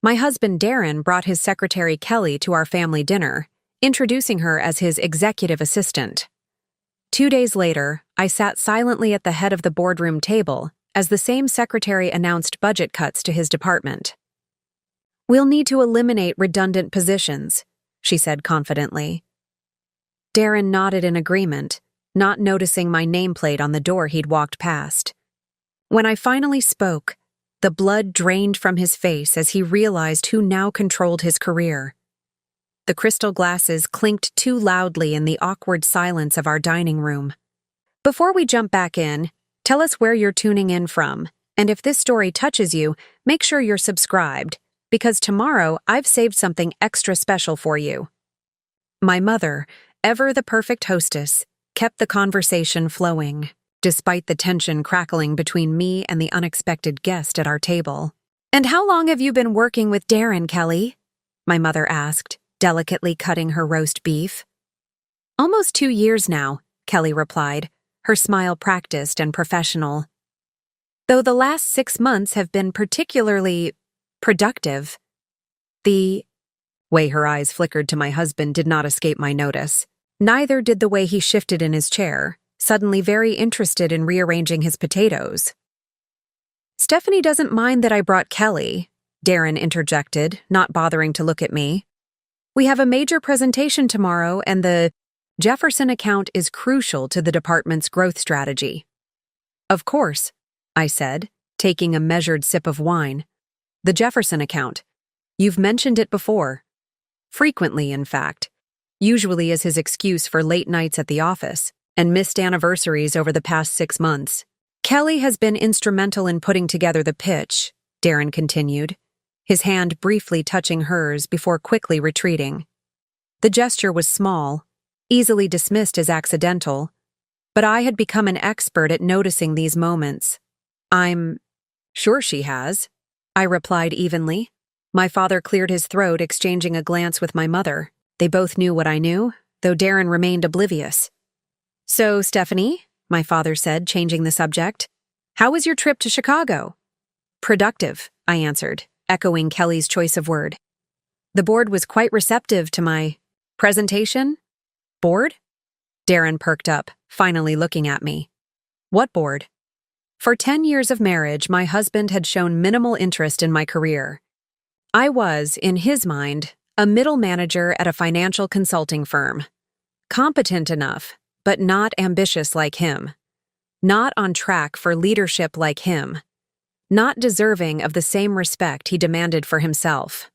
My husband Darren brought his secretary Kelly to our family dinner, introducing her as his executive assistant. 2 days later, I sat silently at the head of the boardroom table as the same secretary announced budget cuts to his department. "We'll need to eliminate redundant positions," she said confidently. Darren nodded in agreement, not noticing my nameplate on the door he'd walked past. When I finally spoke, the blood drained from his face as he realized who now controlled his career. The crystal glasses clinked too loudly in the awkward silence of our dining room. Before we jump back in, tell us where you're tuning in from, and if this story touches you, make sure you're subscribed, because tomorrow I've saved something extra special for you. My mother, ever the perfect hostess, kept the conversation flowing, despite the tension crackling between me and the unexpected guest at our table. "And how long have you been working with Darren, Kelly?" my mother asked, delicately cutting her roast beef. "Almost 2 years now," Kelly replied, her smile practiced and professional. "Though the last 6 months have been particularly productive." The way her eyes flickered to my husband did not escape my notice. Neither did the way he shifted in his chair, suddenly very interested in rearranging his potatoes. "Stephanie doesn't mind that I brought Kelly," Darren interjected, not bothering to look at me. "We have a major presentation tomorrow, and the Jefferson account is crucial to the department's growth strategy." "Of course," I said, taking a measured sip of wine. "The Jefferson account. You've mentioned it before." Frequently, in fact. Usually as his excuse for late nights at the office and missed anniversaries over the past 6 months. "Kelly has been instrumental in putting together the pitch," Darren continued, his hand briefly touching hers before quickly retreating. The gesture was small, easily dismissed as accidental, but I had become an expert at noticing these moments. "I'm sure she has," I replied evenly. My father cleared his throat, exchanging a glance with my mother. They both knew what I knew, though Darren remained oblivious. "So, Stephanie," my father said, changing the subject, "how was your trip to Chicago?" "Productive," I answered, echoing Kelly's choice of word. "The board was quite receptive to my presentation." "Board?" Darren perked up, finally looking at me. "What board?" For 10 years of marriage, my husband had shown minimal interest in my career. I was, in his mind, a middle manager at a financial consulting firm. Competent enough, but not ambitious like him. Not on track for leadership like him. Not deserving of the same respect he demanded for himself.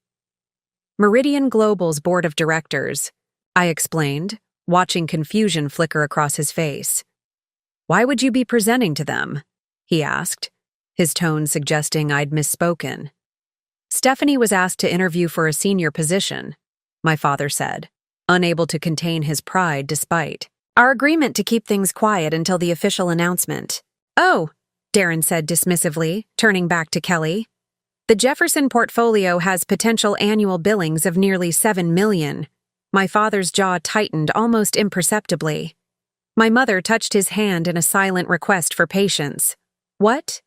"Meridian Global's board of directors," I explained, watching confusion flicker across his face. "Why would you be presenting to them?" he asked, his tone suggesting I'd misspoken. "Stephanie was asked to interview for a senior position," my father said, unable to contain his pride despite our agreement to keep things quiet until the official announcement. "Oh," Darren said dismissively, turning back to Kelly. "The Jefferson portfolio has potential annual billings of nearly 7 million. My father's jaw tightened almost imperceptibly. My mother touched his hand in a silent request for patience. "What?"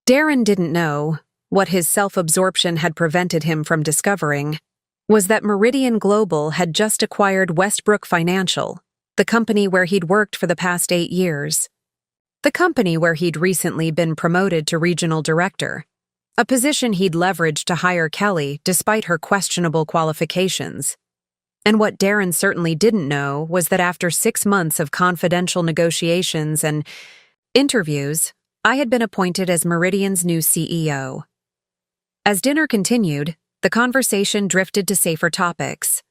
Darren didn't know. What his self-absorption had prevented him from discovering was that Meridian Global had just acquired Westbrook Financial, the company where he'd worked for the past 8 years. The company where he'd recently been promoted to regional director, a position he'd leveraged to hire Kelly despite her questionable qualifications. And what Darren certainly didn't know was that after 6 months of confidential negotiations and interviews, I had been appointed as Meridian's new CEO. As dinner continued, the conversation drifted to safer topics.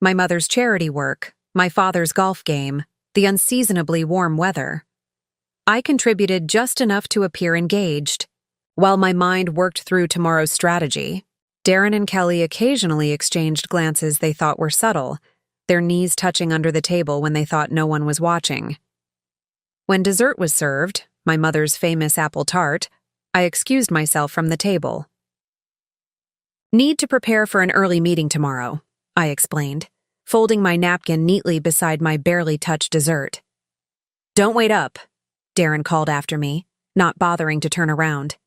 My mother's charity work, my father's golf game, the unseasonably warm weather. I contributed just enough to appear engaged. While my mind worked through tomorrow's strategy, Darren and Kelly occasionally exchanged glances they thought were subtle, their knees touching under the table when they thought no one was watching. When dessert was served, my mother's famous apple tart, I excused myself from the table. "Need to prepare for an early meeting tomorrow," I explained, folding my napkin neatly beside my barely touched dessert. "Don't wait up," Darren called after me, not bothering to turn around.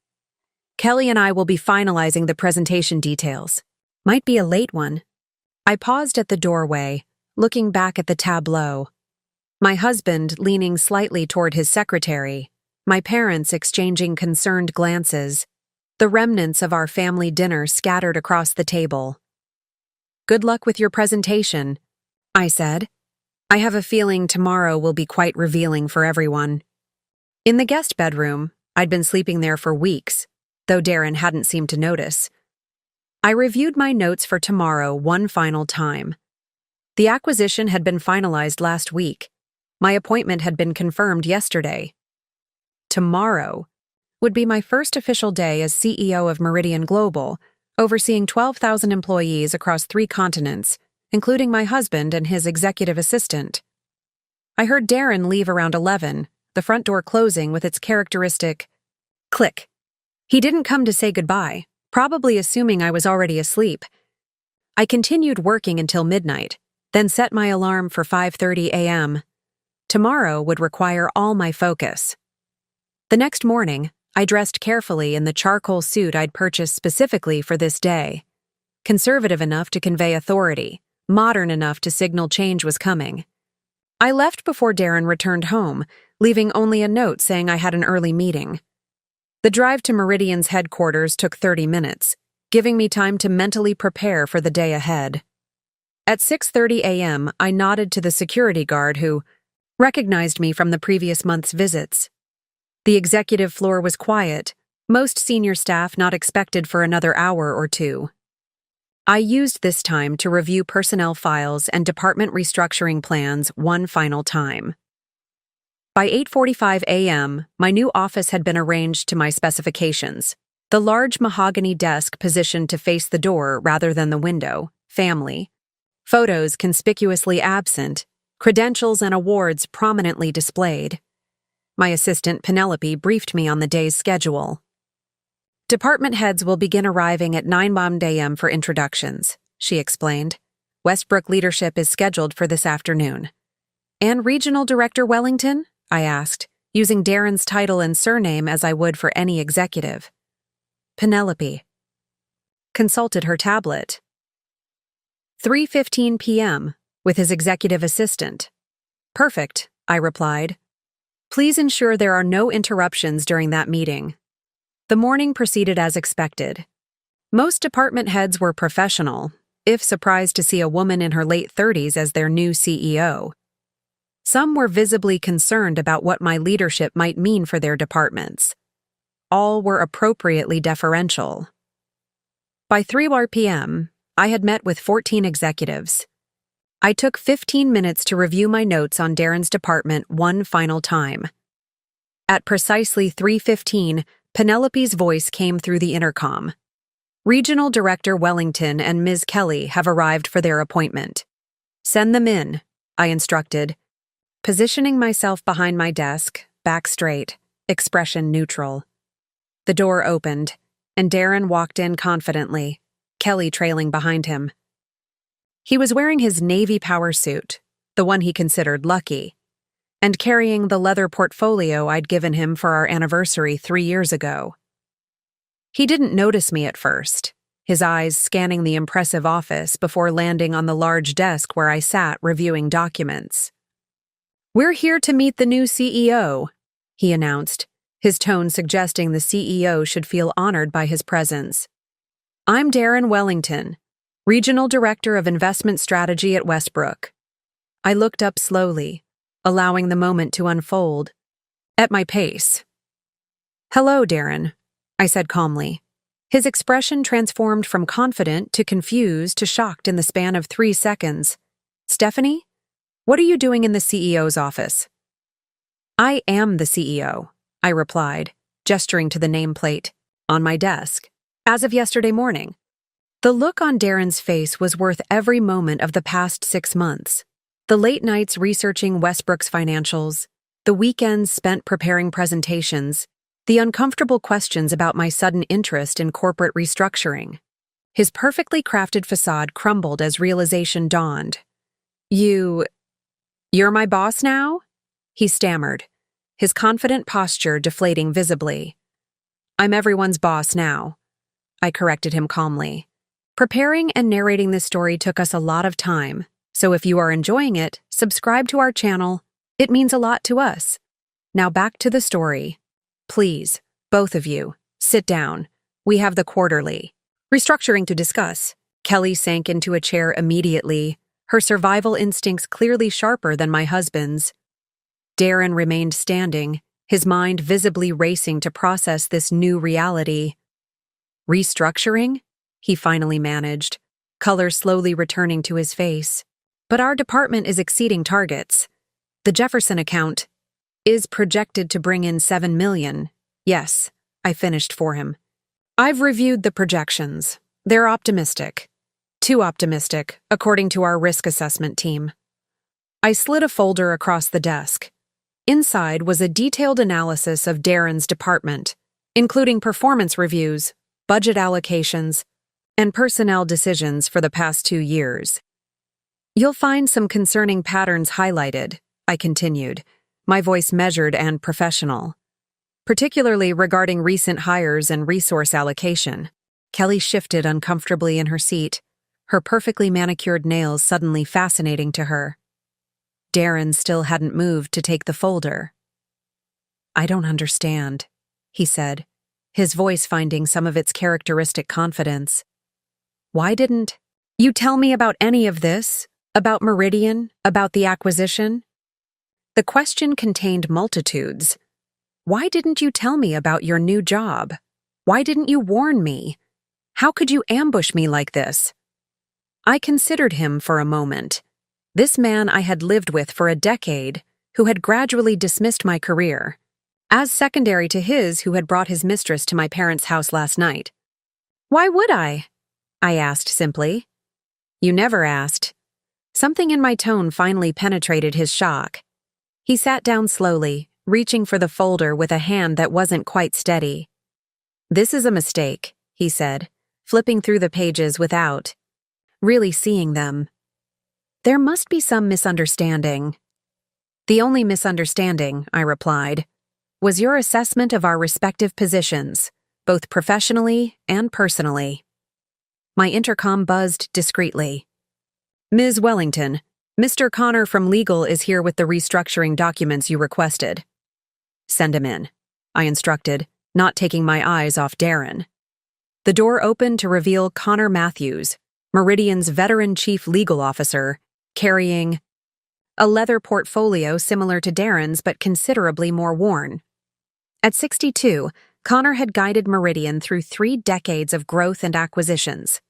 Kelly and I will be finalizing the presentation details. Might be a late one. I paused at the doorway, looking back at the tableau. My husband leaning slightly toward his secretary, my parents exchanging concerned glances, the remnants of our family dinner scattered across the table. "Good luck with your presentation," I said. "I have a feeling tomorrow will be quite revealing for everyone." In the guest bedroom, I'd been sleeping there for weeks, though Darren hadn't seemed to notice. I reviewed my notes for tomorrow one final time. The acquisition had been finalized last week. My appointment had been confirmed yesterday. Tomorrow would be my first official day as CEO of Meridian Global, overseeing 12,000 employees across 3 continents, including my husband and his executive assistant. I heard Darren leave around 11, the front door closing with its characteristic click. He didn't come to say goodbye, probably assuming I was already asleep. I continued working until midnight, then set my alarm for 5:30 a.m. Tomorrow would require all my focus. The next morning, I dressed carefully in the charcoal suit I'd purchased specifically for this day. Conservative enough to convey authority, modern enough to signal change was coming. I left before Darren returned home, leaving only a note saying I had an early meeting. The drive to Meridian's headquarters took 30 minutes, giving me time to mentally prepare for the day ahead. At 6:30 a.m., I nodded to the security guard who recognized me from the previous month's visits. The executive floor was quiet, most senior staff not expected for another hour or two. I used this time to review personnel files and department restructuring plans one final time. By 8:45 a.m., my new office had been arranged to my specifications. The large mahogany desk positioned to face the door rather than the window, family. Photos conspicuously absent, credentials and awards prominently displayed. My assistant Penelope briefed me on the day's schedule. "Department heads will begin arriving at 9 a.m. for introductions," she explained. "Westbrook leadership is scheduled for this afternoon." "And Regional Director Wellington?" I asked, using Darren's title and surname as I would for any executive. Penelope consulted her tablet. 3:15 p.m., with his executive assistant. "Perfect," I replied. "Please ensure there are no interruptions during that meeting." The morning proceeded as expected. Most department heads were professional, if surprised to see a woman in her late 30s as their new CEO. Some were visibly concerned about what my leadership might mean for their departments. All were appropriately deferential. By 3 p.m., I had met with 14 executives. I took 15 minutes to review my notes on Darren's department one final time. At precisely 3:15, Penelope's voice came through the intercom. "Regional Director Wellington and Ms. Kelly have arrived for their appointment. Send them in," I instructed, positioning myself behind my desk, back straight, expression neutral. The door opened, and Darren walked in confidently, Kelly trailing behind him. He was wearing his navy power suit, the one he considered lucky, and carrying the leather portfolio I'd given him for our anniversary 3 years ago. He didn't notice me at first, his eyes scanning the impressive office before landing on the large desk where I sat reviewing documents. "We're here to meet the new CEO," he announced, his tone suggesting the CEO should feel honored by his presence. "I'm Darren Wellington, Regional Director of Investment Strategy at Westbrook." I looked up slowly, allowing the moment to unfold, at my pace. "Hello, Darren," I said calmly. His expression transformed from confident to confused to shocked in the span of 3 seconds. "Stephanie, what are you doing in the CEO's office?" "I am the CEO," I replied, gesturing to the nameplate, on my desk, as of yesterday morning. The look on Darren's face was worth every moment of the past 6 months. The late nights researching Westbrook's financials, the weekends spent preparing presentations, the uncomfortable questions about my sudden interest in corporate restructuring. His perfectly crafted facade crumbled as realization dawned. You're my boss now?" he stammered, his confident posture deflating visibly. I'm everyone's boss now. I corrected him calmly. Preparing and narrating this story took us a lot of time, so if you are enjoying it, subscribe to our channel. It means a lot to us. Now back to the story. Please, both of you, sit down. We have the quarterly restructuring to discuss. Kelly sank into a chair immediately, her survival instincts clearly sharper than my husband's. Darren remained standing, his mind visibly racing to process this new reality. Restructuring? He finally managed, color slowly returning to his face. But our department is exceeding targets. The Jefferson account is projected to bring in $7 million. Yes, I finished for him. I've reviewed the projections. They're optimistic. Too optimistic, according to our risk assessment team. I slid a folder across the desk. Inside was a detailed analysis of Darren's department, including performance reviews, budget allocations, and personnel decisions for the past 2 years. You'll find some concerning patterns highlighted, I continued, my voice measured and professional. Particularly regarding recent hires and resource allocation. Kelly shifted uncomfortably in her seat, her perfectly manicured nails suddenly fascinating to her. Darren still hadn't moved to take the folder. I don't understand, he said, his voice finding some of its characteristic confidence. Why didn't you tell me about any of this? About Meridian? About the acquisition? The question contained multitudes. Why didn't you tell me about your new job? Why didn't you warn me? How could you ambush me like this? I considered him for a moment. This man I had lived with for a decade, who had gradually dismissed my career, as secondary to his who had brought his mistress to my parents' house last night. Why would I asked simply. You never asked. Something in my tone finally penetrated his shock. He sat down slowly, reaching for the folder with a hand that wasn't quite steady. This is a mistake, he said, flipping through the pages without really seeing them. There must be some misunderstanding. The only misunderstanding, I replied, was your assessment of our respective positions, both professionally and personally. My intercom buzzed discreetly. Ms. Wellington, Mr. Connor from Legal is here with the restructuring documents you requested. Send him in, I instructed, not taking my eyes off Darren. The door opened to reveal Connor Matthews, Meridian's veteran chief legal officer, carrying a leather portfolio similar to Darren's but considerably more worn. At 62, Connor had guided Meridian through 3 decades of growth and acquisitions.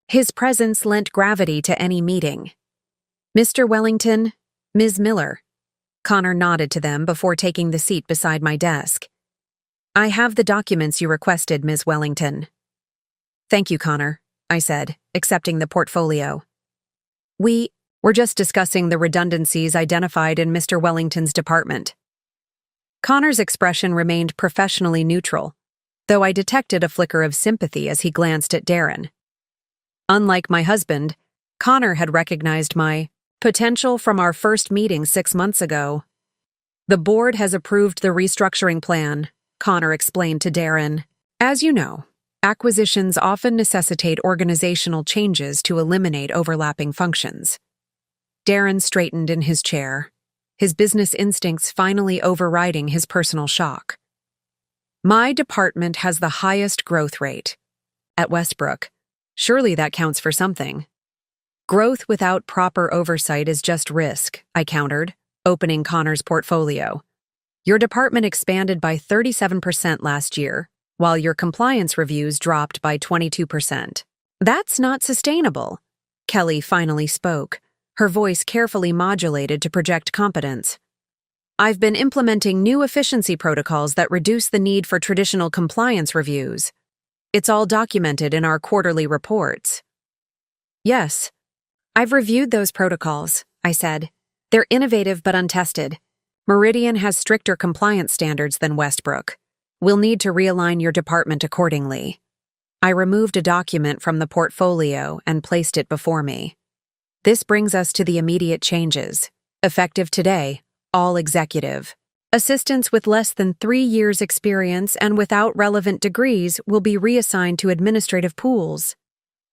His presence lent gravity to any meeting. Mr. Wellington, Ms. Miller. Connor nodded to them before taking the seat beside my desk. I have the documents you requested, Ms. Wellington. Thank you, Connor, I said, accepting the portfolio. We were just discussing the redundancies identified in Mr. Wellington's department. Connor's expression remained professionally neutral, though I detected a flicker of sympathy as he glanced at Darren. Unlike my husband, Connor had recognized my potential from our first meeting 6 months ago. The board has approved the restructuring plan, Connor explained to Darren. As you know, acquisitions often necessitate organizational changes to eliminate overlapping functions. Darren straightened in his chair, his business instincts finally overriding his personal shock. My department has the highest growth rate. At Westbrook, surely that counts for something. Growth without proper oversight is just risk, I countered, opening Connor's portfolio. Your department expanded by 37% last year, while your compliance reviews dropped by 22%. That's not sustainable. Kelly finally spoke, her voice carefully modulated to project competence. I've been implementing new efficiency protocols that reduce the need for traditional compliance reviews. It's all documented in our quarterly reports. Yes, I've reviewed those protocols, I said. They're innovative but untested. Meridian has stricter compliance standards than Westbrook. We'll need to realign your department accordingly. I removed a document from the portfolio and placed it before me. This brings us to the immediate changes. Effective today, all executive. Assistants with less than 3 years' experience and without relevant degrees will be reassigned to administrative pools.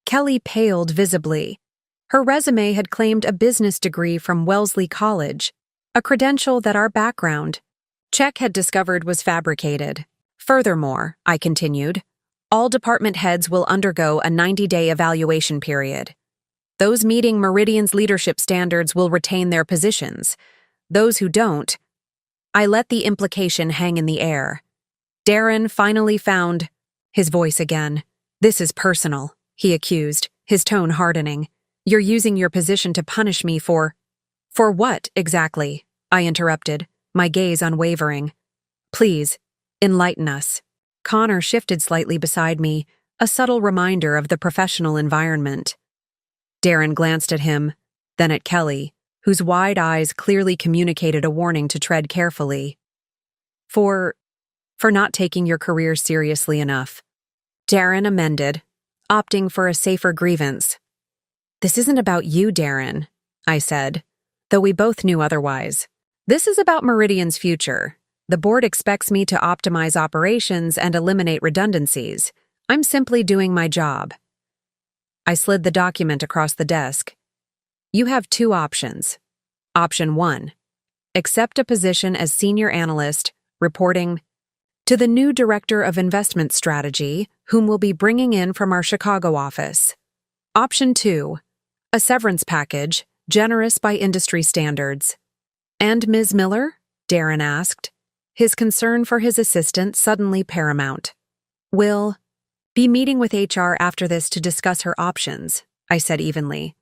Kelly paled visibly. Her resume had claimed a business degree from Wellesley College, a credential that our background check had discovered was fabricated. Furthermore, I continued, all department heads will undergo a 90-day evaluation period. Those meeting Meridian's leadership standards will retain their positions. Those who don't, I let the implication hang in the air. Darren finally found his voice again. This is personal, he accused, his tone hardening. You're using your position to punish me for what, exactly? I interrupted, my gaze unwavering. Please, enlighten us. Connor shifted slightly beside me, a subtle reminder of the professional environment. Darren glanced at him, then at Kelly, whose wide eyes clearly communicated a warning to tread carefully. For not taking your career seriously enough. Darren amended, opting for a safer grievance. This isn't about you, Darren, I said, though we both knew otherwise. This is about Meridian's future. The board expects me to optimize operations and eliminate redundancies. I'm simply doing my job. I slid the document across the desk. You have 2 options. Option 1. Accept a position as senior analyst, reporting to the new director of investment strategy, whom we'll be bringing in from our Chicago office. Option 2. A severance package, generous by industry standards. And Ms. Miller? Darren asked, his concern for his assistant suddenly paramount. Will be meeting with HR after this to discuss her options, I said evenly.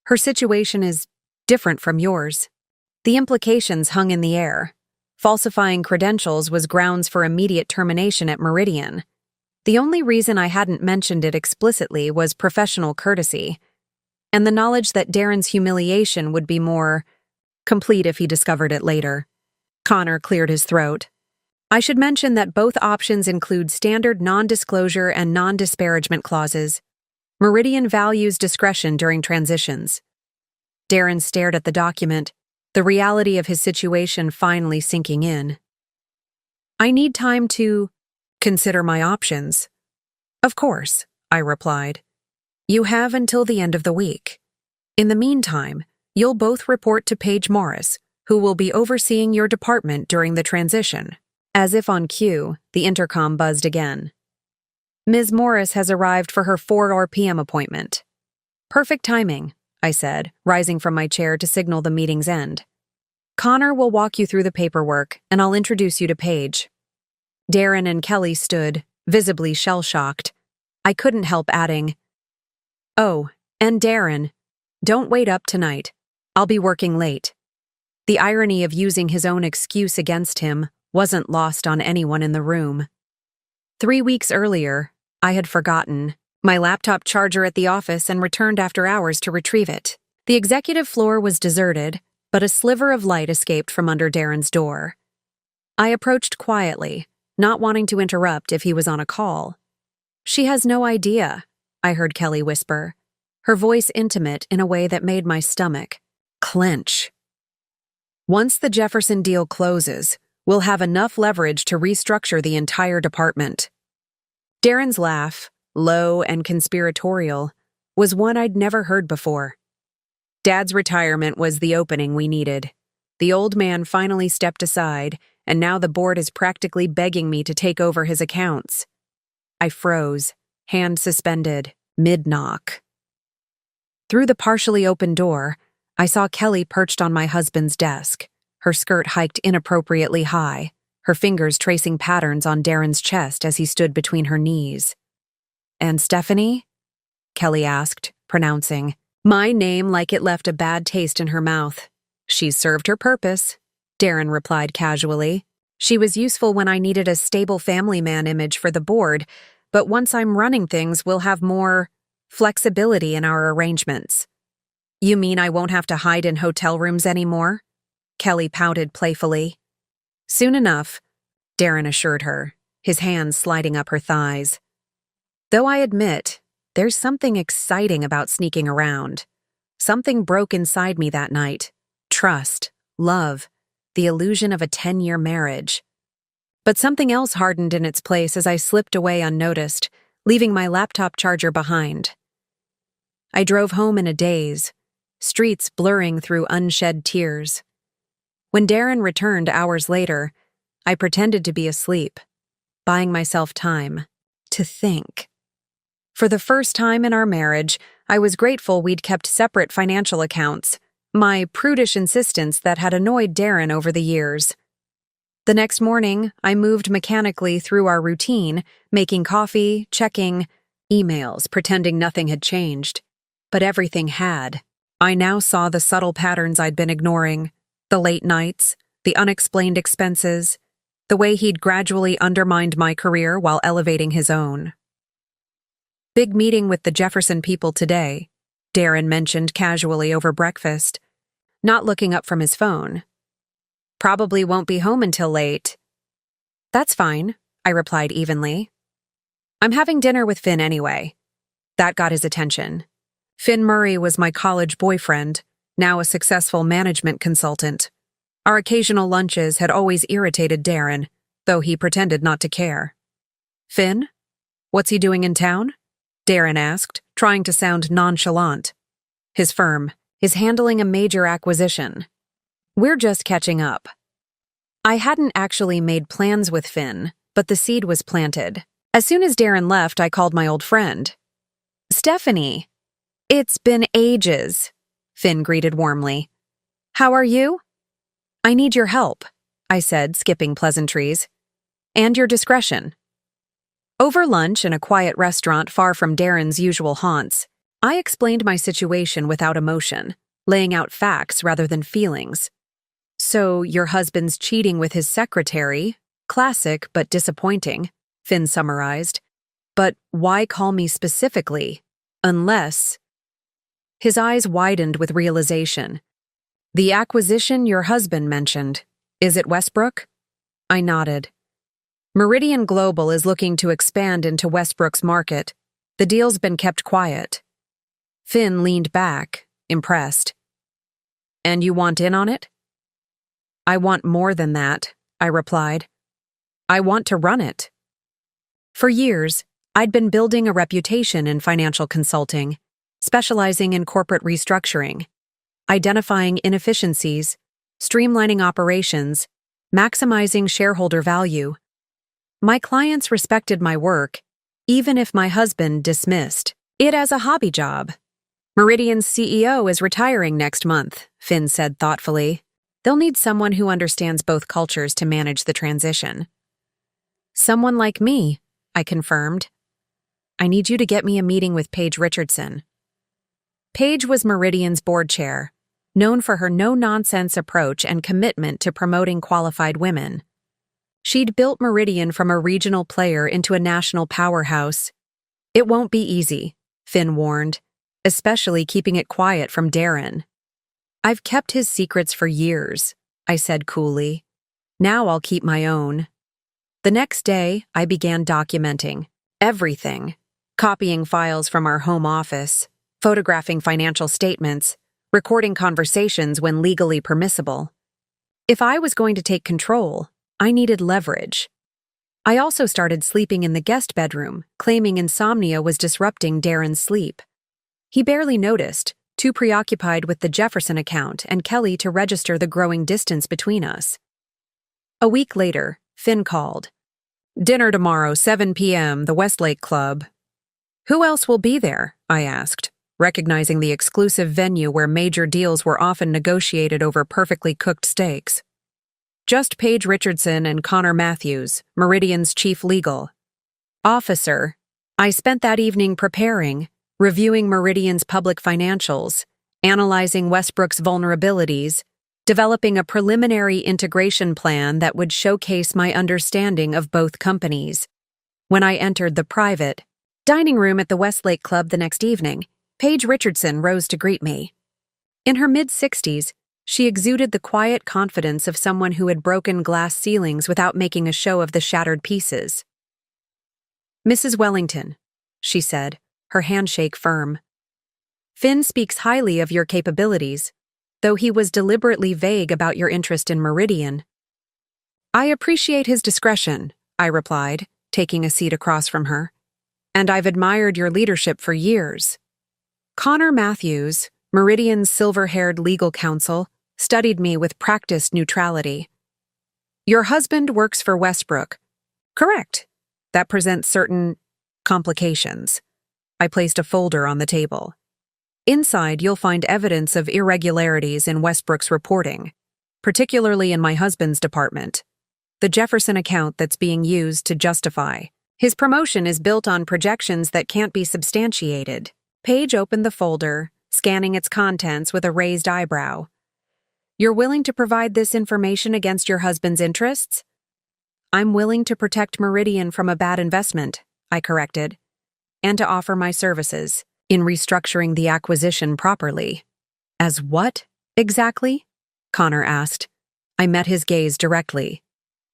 Her situation is different from yours. The implications hung in the air. Falsifying credentials was grounds for immediate termination at Meridian. The only reason I hadn't mentioned it explicitly was professional courtesy, and the knowledge that Darren's humiliation would be more complete if he discovered it later. Connor cleared his throat. I should mention that both options include standard non-disclosure and non-disparagement clauses. Meridian values discretion during transitions. Darren stared at the document, the reality of his situation finally sinking in. I need time to consider my options. Of course, I replied. You have until the end of the week. In the meantime, you'll both report to Paige Morris, who will be overseeing your department during the transition. As if on cue, the intercom buzzed again. Ms. Morris has arrived for her 4 p.m. appointment. Perfect timing, I said, rising from my chair to signal the meeting's end. Connor will walk you through the paperwork, and I'll introduce you to Paige. Darren and Kelly stood, visibly shell-shocked. I couldn't help adding, oh, and Darren, don't wait up tonight. I'll be working late. The irony of using his own excuse against him wasn't lost on anyone in the room. 3 weeks earlier, I had forgotten my laptop charger at the office and returned after hours to retrieve it. The executive floor was deserted, but a sliver of light escaped from under Darren's door. I approached quietly, not wanting to interrupt if he was on a call. She has no idea, I heard Kelly whisper, her voice intimate in a way that made my stomach clench. Once the Jefferson deal closes, we'll have enough leverage to restructure the entire department. Darren's laugh, low and conspiratorial, was one I'd never heard before. Dad's retirement was the opening we needed. The old man finally stepped aside, and now the board is practically begging me to take over his accounts. I froze, hand suspended, mid-knock. Through the partially open door, I saw Kelly perched on my husband's desk, her skirt hiked inappropriately high, her fingers tracing patterns on Darren's chest as he stood between her knees. And Stephanie? Kelly asked, pronouncing my name like it left a bad taste in her mouth. She's served her purpose, Darren replied casually. She was useful when I needed a stable family man image for the board, but once I'm running things, we'll have more flexibility in our arrangements. You mean I won't have to hide in hotel rooms anymore? Kelly pouted playfully. Soon enough, Darren assured her, his hands sliding up her thighs. Though I admit, there's something exciting about sneaking around. Something broke inside me that night. Trust, love, the illusion of a 10-year marriage. But something else hardened in its place as I slipped away unnoticed, leaving my laptop charger behind. I drove home in a daze, streets blurring through unshed tears. When Darren returned hours later, I pretended to be asleep, buying myself time to think. For the first time in our marriage, I was grateful we'd kept separate financial accounts, my prudish insistence that had annoyed Darren over the years. The next morning, I moved mechanically through our routine, making coffee, checking emails, pretending nothing had changed. But everything had. I now saw the subtle patterns I'd been ignoring, the late nights, the unexplained expenses, the way he'd gradually undermined my career while elevating his own. "Big meeting with the Jefferson people today," Darren mentioned casually over breakfast, not looking up from his phone. "Probably won't be home until late." "That's fine," I replied evenly. "I'm having dinner with Finn anyway." That got his attention. Finn Murray was my college boyfriend, now a successful management consultant. Our occasional lunches had always irritated Darren, though he pretended not to care. "Finn? What's he doing in town?" Darren asked, trying to sound nonchalant. "His firm is handling a major acquisition. We're just catching up." I hadn't actually made plans with Finn, but the seed was planted. As soon as Darren left, I called my old friend. "Stephanie." "It's been ages," Finn greeted warmly. "How are you?" "I need your help," I said, skipping pleasantries. "And your discretion." Over lunch in a quiet restaurant far from Darren's usual haunts, I explained my situation without emotion, laying out facts rather than feelings. "So, your husband's cheating with his secretary. Classic, but disappointing," Finn summarized. "But why call me specifically? Unless—" His eyes widened with realization. "The acquisition your husband mentioned. Is it Westbrook?" I nodded. "Meridian Global is looking to expand into Westbrook's market. The deal's been kept quiet." Finn leaned back, impressed. "And you want in on it?" "I want more than that," I replied. "I want to run it." For years, I'd been building a reputation in financial consulting, specializing in corporate restructuring, identifying inefficiencies, streamlining operations, maximizing shareholder value. My clients respected my work, even if my husband dismissed it as a hobby job. "Meridian's CEO is retiring next month," Finn said thoughtfully. "They'll need someone who understands both cultures to manage the transition." "Someone like me," I confirmed. "I need you to get me a meeting with Paige Richardson." Paige was Meridian's board chair, known for her no-nonsense approach and commitment to promoting qualified women. She'd built Meridian from a regional player into a national powerhouse. "It won't be easy," Finn warned, "especially keeping it quiet from Darren." "I've kept his secrets for years," I said coolly. "Now I'll keep my own." The next day, I began documenting everything, copying files from our home office, photographing financial statements, recording conversations when legally permissible. If I was going to take control, I needed leverage. I also started sleeping in the guest bedroom, claiming insomnia was disrupting Darren's sleep. He barely noticed, too preoccupied with the Jefferson account and Kelly to register the growing distance between us. A week later, Finn called. "Dinner tomorrow, 7 p.m., the Westlake Club." "Who else will be there?" I asked, recognizing the exclusive venue where major deals were often negotiated over perfectly cooked steaks. "Just Paige Richardson and Connor Matthews, Meridian's chief legal officer." I spent that evening preparing, reviewing Meridian's public financials, analyzing Westbrook's vulnerabilities, developing a preliminary integration plan that would showcase my understanding of both companies. When I entered the private dining room at the Westlake Club the next evening, Paige Richardson rose to greet me. In her mid-60s, she exuded the quiet confidence of someone who had broken glass ceilings without making a show of the shattered pieces. "Mrs. Wellington," she said, her handshake firm. "Finn speaks highly of your capabilities. though he was deliberately vague about your interest in Meridian. I appreciate his discretion, I replied, taking a seat across from her. And I've admired your leadership for years. Connor Matthews, Meridian's silver-haired legal counsel, studied me with practiced neutrality. Your husband works for Westbrook. Correct. That presents certain complications. I placed a folder on the table. Inside, you'll find evidence of irregularities in Westbrook's reporting, particularly in my husband's department. The Jefferson account that's being used to justify his promotion is built on projections that can't be substantiated. Paige opened the folder, scanning its contents with a raised eyebrow. You're willing to provide this information against your husband's interests? I'm willing to protect Meridian from a bad investment, I corrected, and to offer my services in restructuring the acquisition properly. As what, exactly? Connor asked. I met his gaze directly.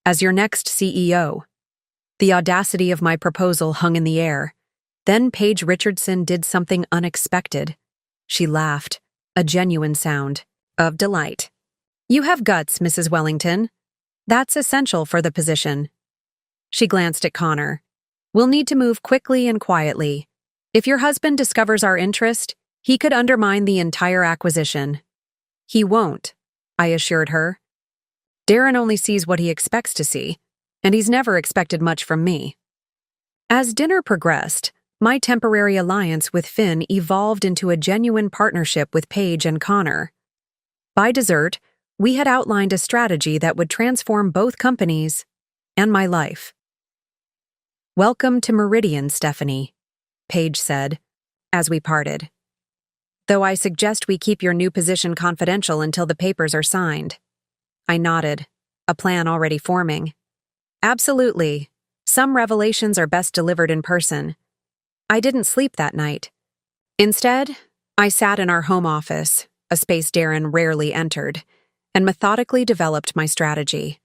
As your next CEO. The audacity of my proposal hung in the air. Then Paige Richardson did something unexpected. She laughed, a genuine sound of delight. You have guts, Mrs. Wellington. That's essential for the position. She glanced at Connor. We'll need to move quickly and quietly. If your husband discovers our interest, he could undermine the entire acquisition. He won't, I assured her. Darren only sees what he expects to see, and he's never expected much from me. As dinner progressed, my temporary alliance with Finn evolved into a genuine partnership with Paige and Connor. By dessert, we had outlined a strategy that would transform both companies and my life. Welcome to Meridian, Stephanie, Paige said, as we parted. Though I suggest we keep your new position confidential until the papers are signed. I nodded, a plan already forming. Absolutely. Some revelations are best delivered in person. I didn't sleep that night. Instead, I sat in our home office, a space Darren rarely entered, and methodically developed my strategy.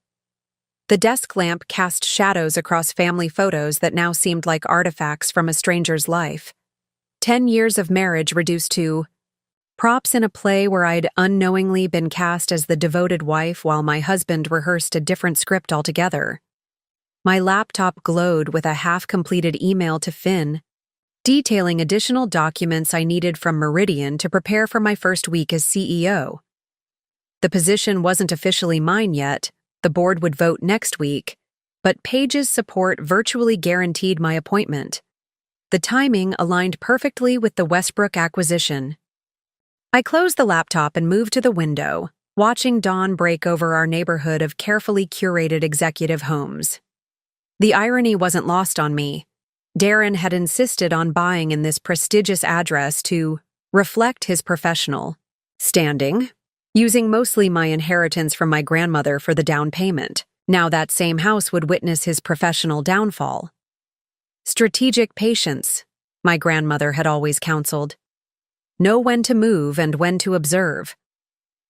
The desk lamp cast shadows across family photos that now seemed like artifacts from a stranger's life. 10 years of marriage reduced to props in a play where I'd unknowingly been cast as the devoted wife while my husband rehearsed a different script altogether. My laptop glowed with a half-completed email to Finn, detailing additional documents I needed from Meridian to prepare for my first week as CEO. The position wasn't officially mine yet, the board would vote next week, but Paige's support virtually guaranteed my appointment. The timing aligned perfectly with the Westbrook acquisition. I closed the laptop and moved to the window, watching dawn break over our neighborhood of carefully curated executive homes. The irony wasn't lost on me. Darren had insisted on buying in this prestigious address to reflect his professional standing, using mostly my inheritance from my grandmother for the down payment. Now that same house would witness his professional downfall. Strategic patience, my grandmother had always counseled. Know when to move and when to observe.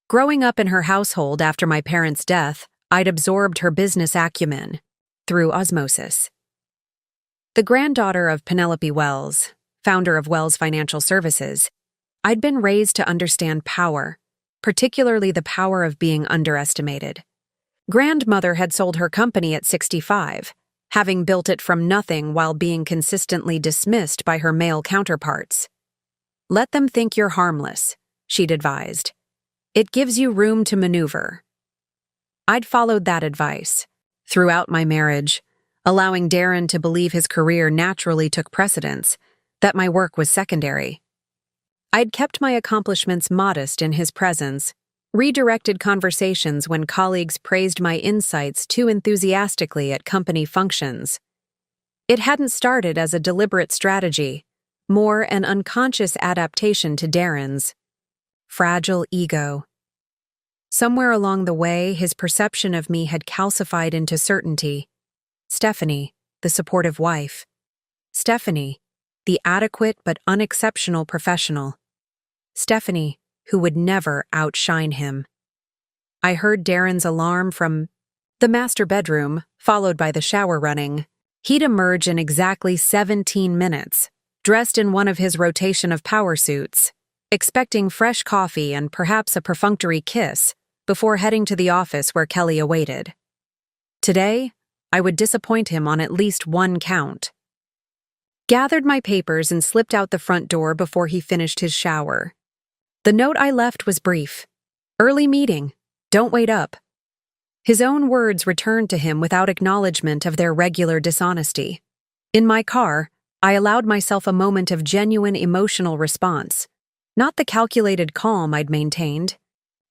Growing up in her household after my parents' death, I'd absorbed her business acumen through osmosis. The granddaughter of Penelope Wells, founder of Wells Financial Services, I'd been raised to understand power, particularly the power of being underestimated. Grandmother had sold her company at 65, having built it from nothing while being consistently dismissed by her male counterparts. Let them think you're harmless, she'd advised. It gives you room to maneuver. I'd followed that advice throughout my marriage, allowing Darren to believe his career naturally took precedence, that my work was secondary. I'd kept my accomplishments modest in his presence, redirected conversations when colleagues praised my insights too enthusiastically at company functions. It hadn't started as a deliberate strategy, more an unconscious adaptation to Darren's fragile ego. Somewhere along the way, his perception of me had calcified into certainty. Stephanie, the supportive wife. Stephanie, the adequate but unexceptional professional. Stephanie, who would never outshine him. I heard Darren's alarm from the master bedroom, followed by the shower running. He'd emerge in exactly 17 minutes, dressed in one of his rotation of power suits, expecting fresh coffee and perhaps a perfunctory kiss before heading to the office where Kelly awaited. Today, I would disappoint him on at least one count. Gathered my papers and slipped out the front door before he finished his shower. The note I left was brief. Early meeting. Don't wait up. His own words returned to him without acknowledgement of their regular dishonesty. In my car, I allowed myself a moment of genuine emotional response, not the calculated calm I'd maintained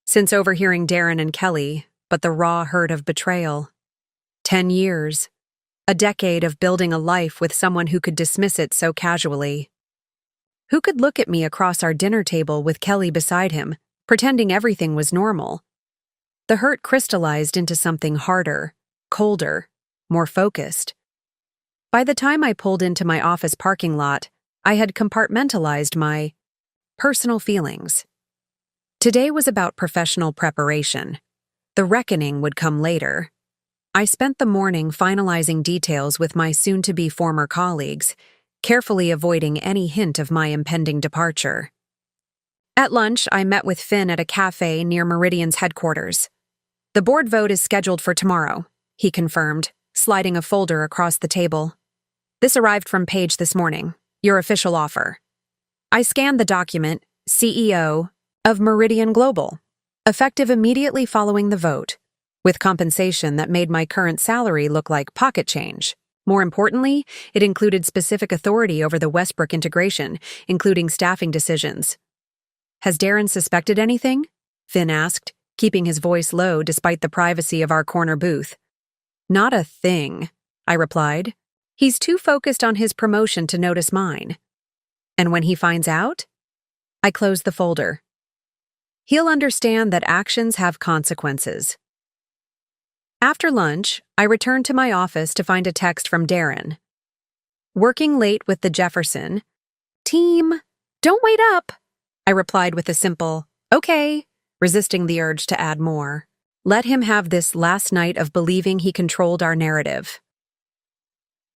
since overhearing Darren and Kelly, but the raw hurt of betrayal. 10 years. A decade of building a life with someone who could dismiss it so casually. Who could look at me across our dinner table with Kelly beside him, pretending everything was normal? The hurt crystallized into something harder, colder, more focused. By the time I pulled into my office parking lot, I had compartmentalized my personal feelings. Today was about professional preparation. The reckoning would come later. I spent the morning finalizing details with my soon-to-be former colleagues, carefully avoiding any hint of my impending departure. At lunch, I met with Finn at a cafe near Meridian's headquarters. The board vote is scheduled for tomorrow, he confirmed, sliding a folder across the table. This arrived from Paige this morning, your official offer. I scanned the document, CEO of Meridian Global, effective immediately following the vote, with compensation that made my current salary look like pocket change. More importantly, it included specific authority over the Westbrook integration, including staffing decisions. Has Darren suspected anything? Finn asked, keeping his voice low despite the privacy of our corner booth. Not a thing, I replied. He's too focused on his promotion to notice mine. And when he finds out? I closed the folder. He'll understand that actions have consequences. After lunch, I returned to my office to find a text from Darren. Working late with the Jefferson team. Don't wait up, I replied with a simple, okay, resisting the urge to add more. Let him have this last night of believing he controlled our narrative.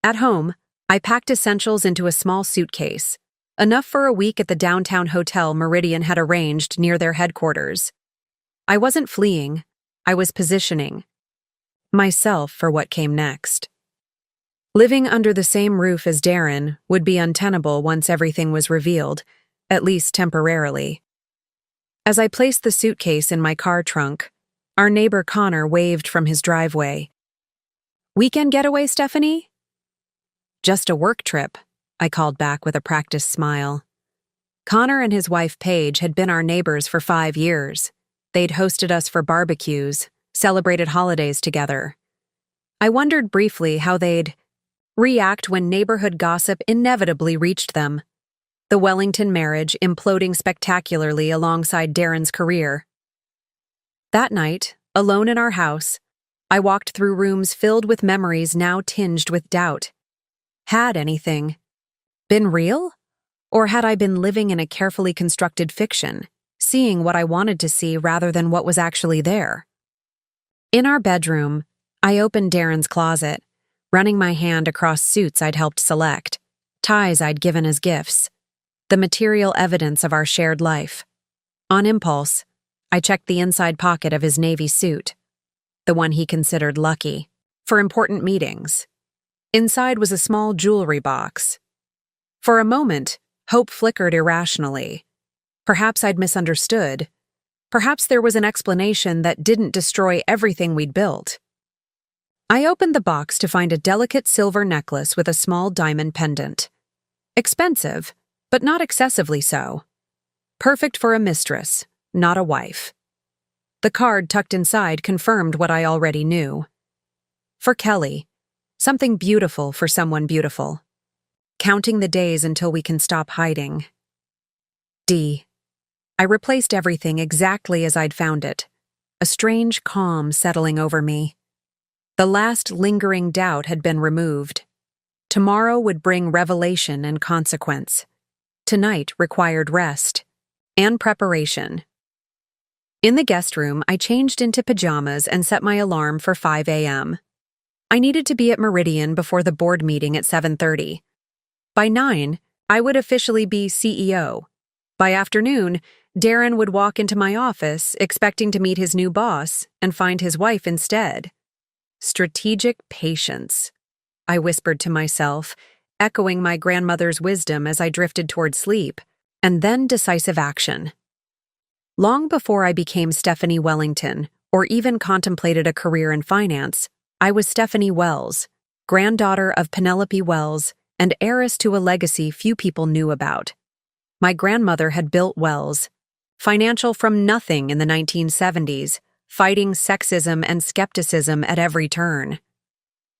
At home, I packed essentials into a small suitcase, enough for a week at the downtown hotel Meridian had arranged near their headquarters. I wasn't fleeing, I was positioning myself for what came next. Living under the same roof as Darren would be untenable once everything was revealed, at least temporarily. As I placed the suitcase in my car trunk, our neighbor Connor waved from his driveway. Weekend getaway, Stephanie? Just a work trip, I called back with a practiced smile. Connor and his wife Paige had been our neighbors for 5 years. They'd hosted us for barbecues, celebrated holidays together. I wondered briefly how they'd react when neighborhood gossip inevitably reached them. The Wellington marriage imploding spectacularly alongside Darren's career. That night, alone in our house, I walked through rooms filled with memories now tinged with doubt. Had anything been real? Or had I been living in a carefully constructed fiction, seeing what I wanted to see rather than what was actually there? In our bedroom, I opened Darren's closet, running my hand across suits I'd helped select, ties I'd given as gifts, the material evidence of our shared life. On impulse, I checked the inside pocket of his navy suit, the one he considered lucky, for important meetings. Inside was a small jewelry box. For a moment, hope flickered irrationally. Perhaps I'd misunderstood. Perhaps there was an explanation that didn't destroy everything we'd built. I opened the box to find a delicate silver necklace with a small diamond pendant. Expensive, but not excessively so. Perfect for a mistress, not a wife. The card tucked inside confirmed what I already knew. For Kelly, something beautiful for someone beautiful. Counting the days until we can stop hiding. D. I replaced everything exactly as I'd found it, a strange calm settling over me. The last lingering doubt had been removed. Tomorrow would bring revelation and consequence. Tonight required rest and preparation. In the guest room, I changed into pajamas and set my alarm for 5 a.m. I needed to be at Meridian before the board meeting at 7:30. By 9, I would officially be CEO, By afternoon, Darren would walk into my office expecting to meet his new boss and find his wife instead. Strategic patience, I whispered to myself, echoing my grandmother's wisdom as I drifted toward sleep, and then decisive action. Long before I became Stephanie Wellington, or even contemplated a career in finance, I was Stephanie Wells, granddaughter of Penelope Wells and heiress to a legacy few people knew about. My grandmother had built Wells, financial from nothing in the 1970s, fighting sexism and skepticism at every turn.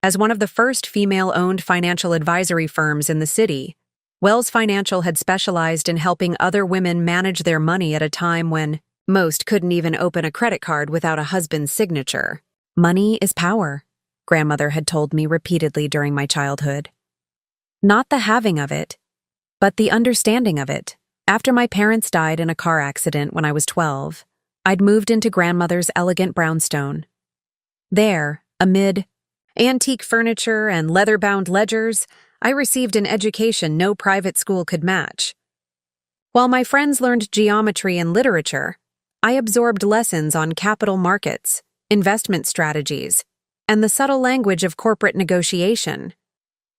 As one of the first female-owned financial advisory firms in the city, Wells Financial had specialized in helping other women manage their money at a time when most couldn't even open a credit card without a husband's signature. Money is power, grandmother had told me repeatedly during my childhood. Not the having of it, but the understanding of it. After my parents died in a car accident when I was 12, I'd moved into grandmother's elegant brownstone. There, amid antique furniture and leather-bound ledgers, I received an education no private school could match. While my friends learned geometry and literature, I absorbed lessons on capital markets, investment strategies, and the subtle language of corporate negotiation.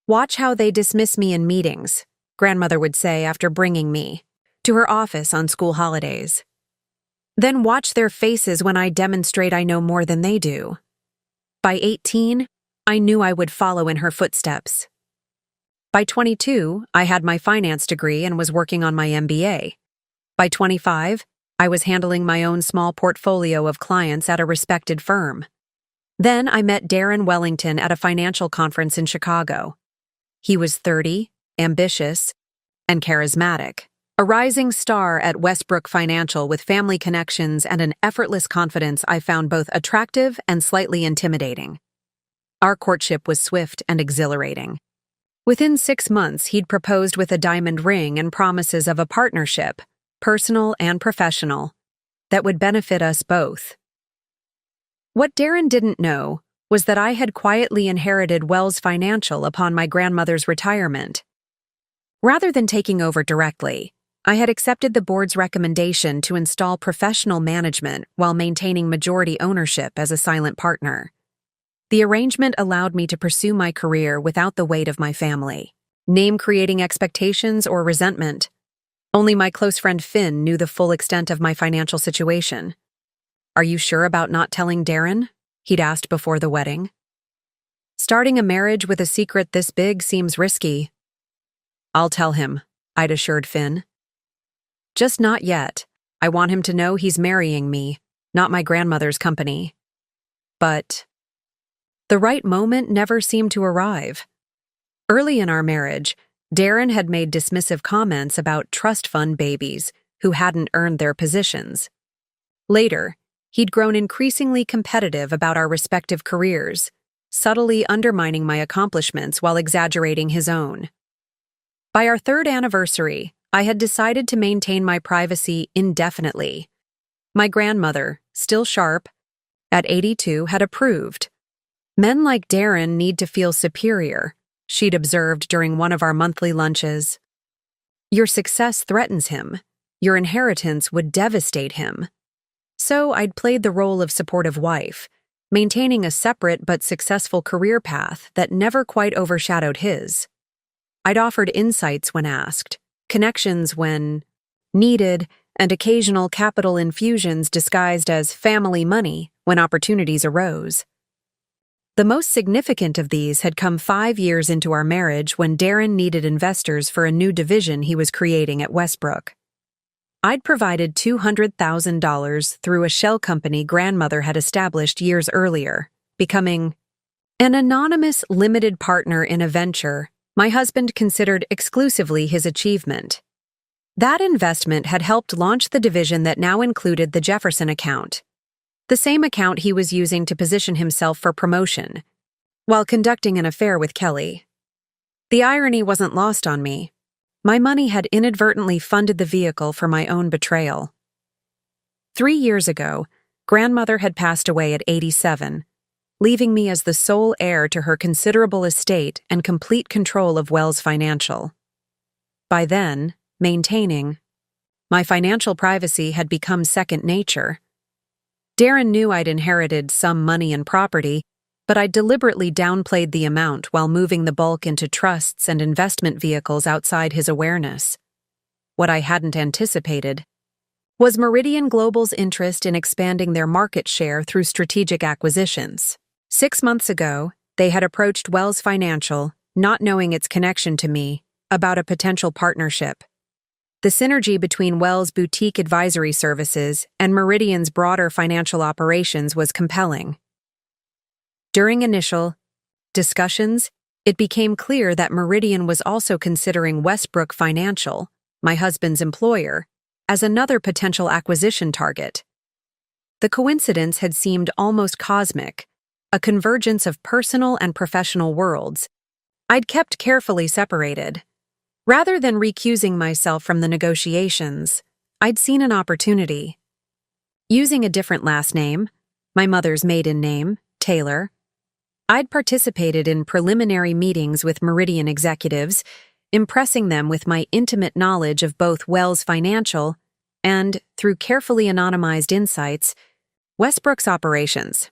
"Watch how they dismiss me in meetings," grandmother would say after bringing me to her office on school holidays. "Then watch their faces when I demonstrate I know more than they do." By 18, I knew I would follow in her footsteps. By 22, I had my finance degree and was working on my MBA. By 25, I was handling my own small portfolio of clients at a respected firm. Then I met Darren Wellington at a financial conference in Chicago. He was 30, ambitious, and charismatic, a rising star at Westbrook Financial with family connections and an effortless confidence I found both attractive and slightly intimidating. Our courtship was swift and exhilarating. Within 6 months, he'd proposed with a diamond ring and promises of a partnership, personal and professional, that would benefit us both. What Darren didn't know was that I had quietly inherited Wells Financial upon my grandmother's retirement. Rather than taking over directly, I had accepted the board's recommendation to install professional management while maintaining majority ownership as a silent partner. The arrangement allowed me to pursue my career without the weight of my family, name-creating expectations or resentment. Only my close friend Finn knew the full extent of my financial situation. "Are you sure about not telling Darren?" he'd asked before the wedding. "Starting a marriage with a secret this big seems risky." "I'll tell him," I'd assured Finn. "Just not yet. I want him to know he's marrying me, not my grandmother's company." But the right moment never seemed to arrive. Early in our marriage, Darren had made dismissive comments about trust fund babies who hadn't earned their positions. Later, he'd grown increasingly competitive about our respective careers, subtly undermining my accomplishments while exaggerating his own. By our 3rd anniversary, I had decided to maintain my privacy indefinitely. My grandmother, still sharp, at 82, had approved. "Men like Darren need to feel superior," she'd observed during one of our monthly lunches. "Your success threatens him. Your inheritance would devastate him." So I'd played the role of supportive wife, maintaining a separate but successful career path that never quite overshadowed his. I'd offered insights when asked, connections when needed, and occasional capital infusions disguised as family money when opportunities arose. The most significant of these had come 5 years into our marriage when Darren needed investors for a new division he was creating at Westbrook. I'd provided $200,000 through a shell company grandmother had established years earlier, becoming an anonymous limited partner in a venture my husband considered exclusively his achievement. That investment had helped launch the division that now included the Jefferson account, the same account he was using to position himself for promotion, while conducting an affair with Kelly. The irony wasn't lost on me. My money had inadvertently funded the vehicle for my own betrayal. 3 years ago, grandmother had passed away at 87, leaving me as the sole heir to her considerable estate and complete control of Wells Financial. By then, maintaining My financial privacy had become second nature. Darren knew I'd inherited some money and property, but I deliberately downplayed the amount while moving the bulk into trusts and investment vehicles outside his awareness. What I hadn't anticipated was Meridian Global's interest in expanding their market share through strategic acquisitions. 6 months ago, they had approached Wells Financial, not knowing its connection to me, about a potential partnership. The synergy between Wells' boutique advisory services and Meridian's broader financial operations was compelling. During initial discussions, it became clear that Meridian was also considering Westbrook Financial, my husband's employer, as another potential acquisition target. The coincidence had seemed almost cosmic, a convergence of personal and professional worlds I'd kept carefully separated. Rather than recusing myself from the negotiations, I'd seen an opportunity. Using a different last name, my mother's maiden name, Taylor, I'd participated in preliminary meetings with Meridian executives, impressing them with my intimate knowledge of both Wells Financial and, through carefully anonymized insights, Westbrook's operations.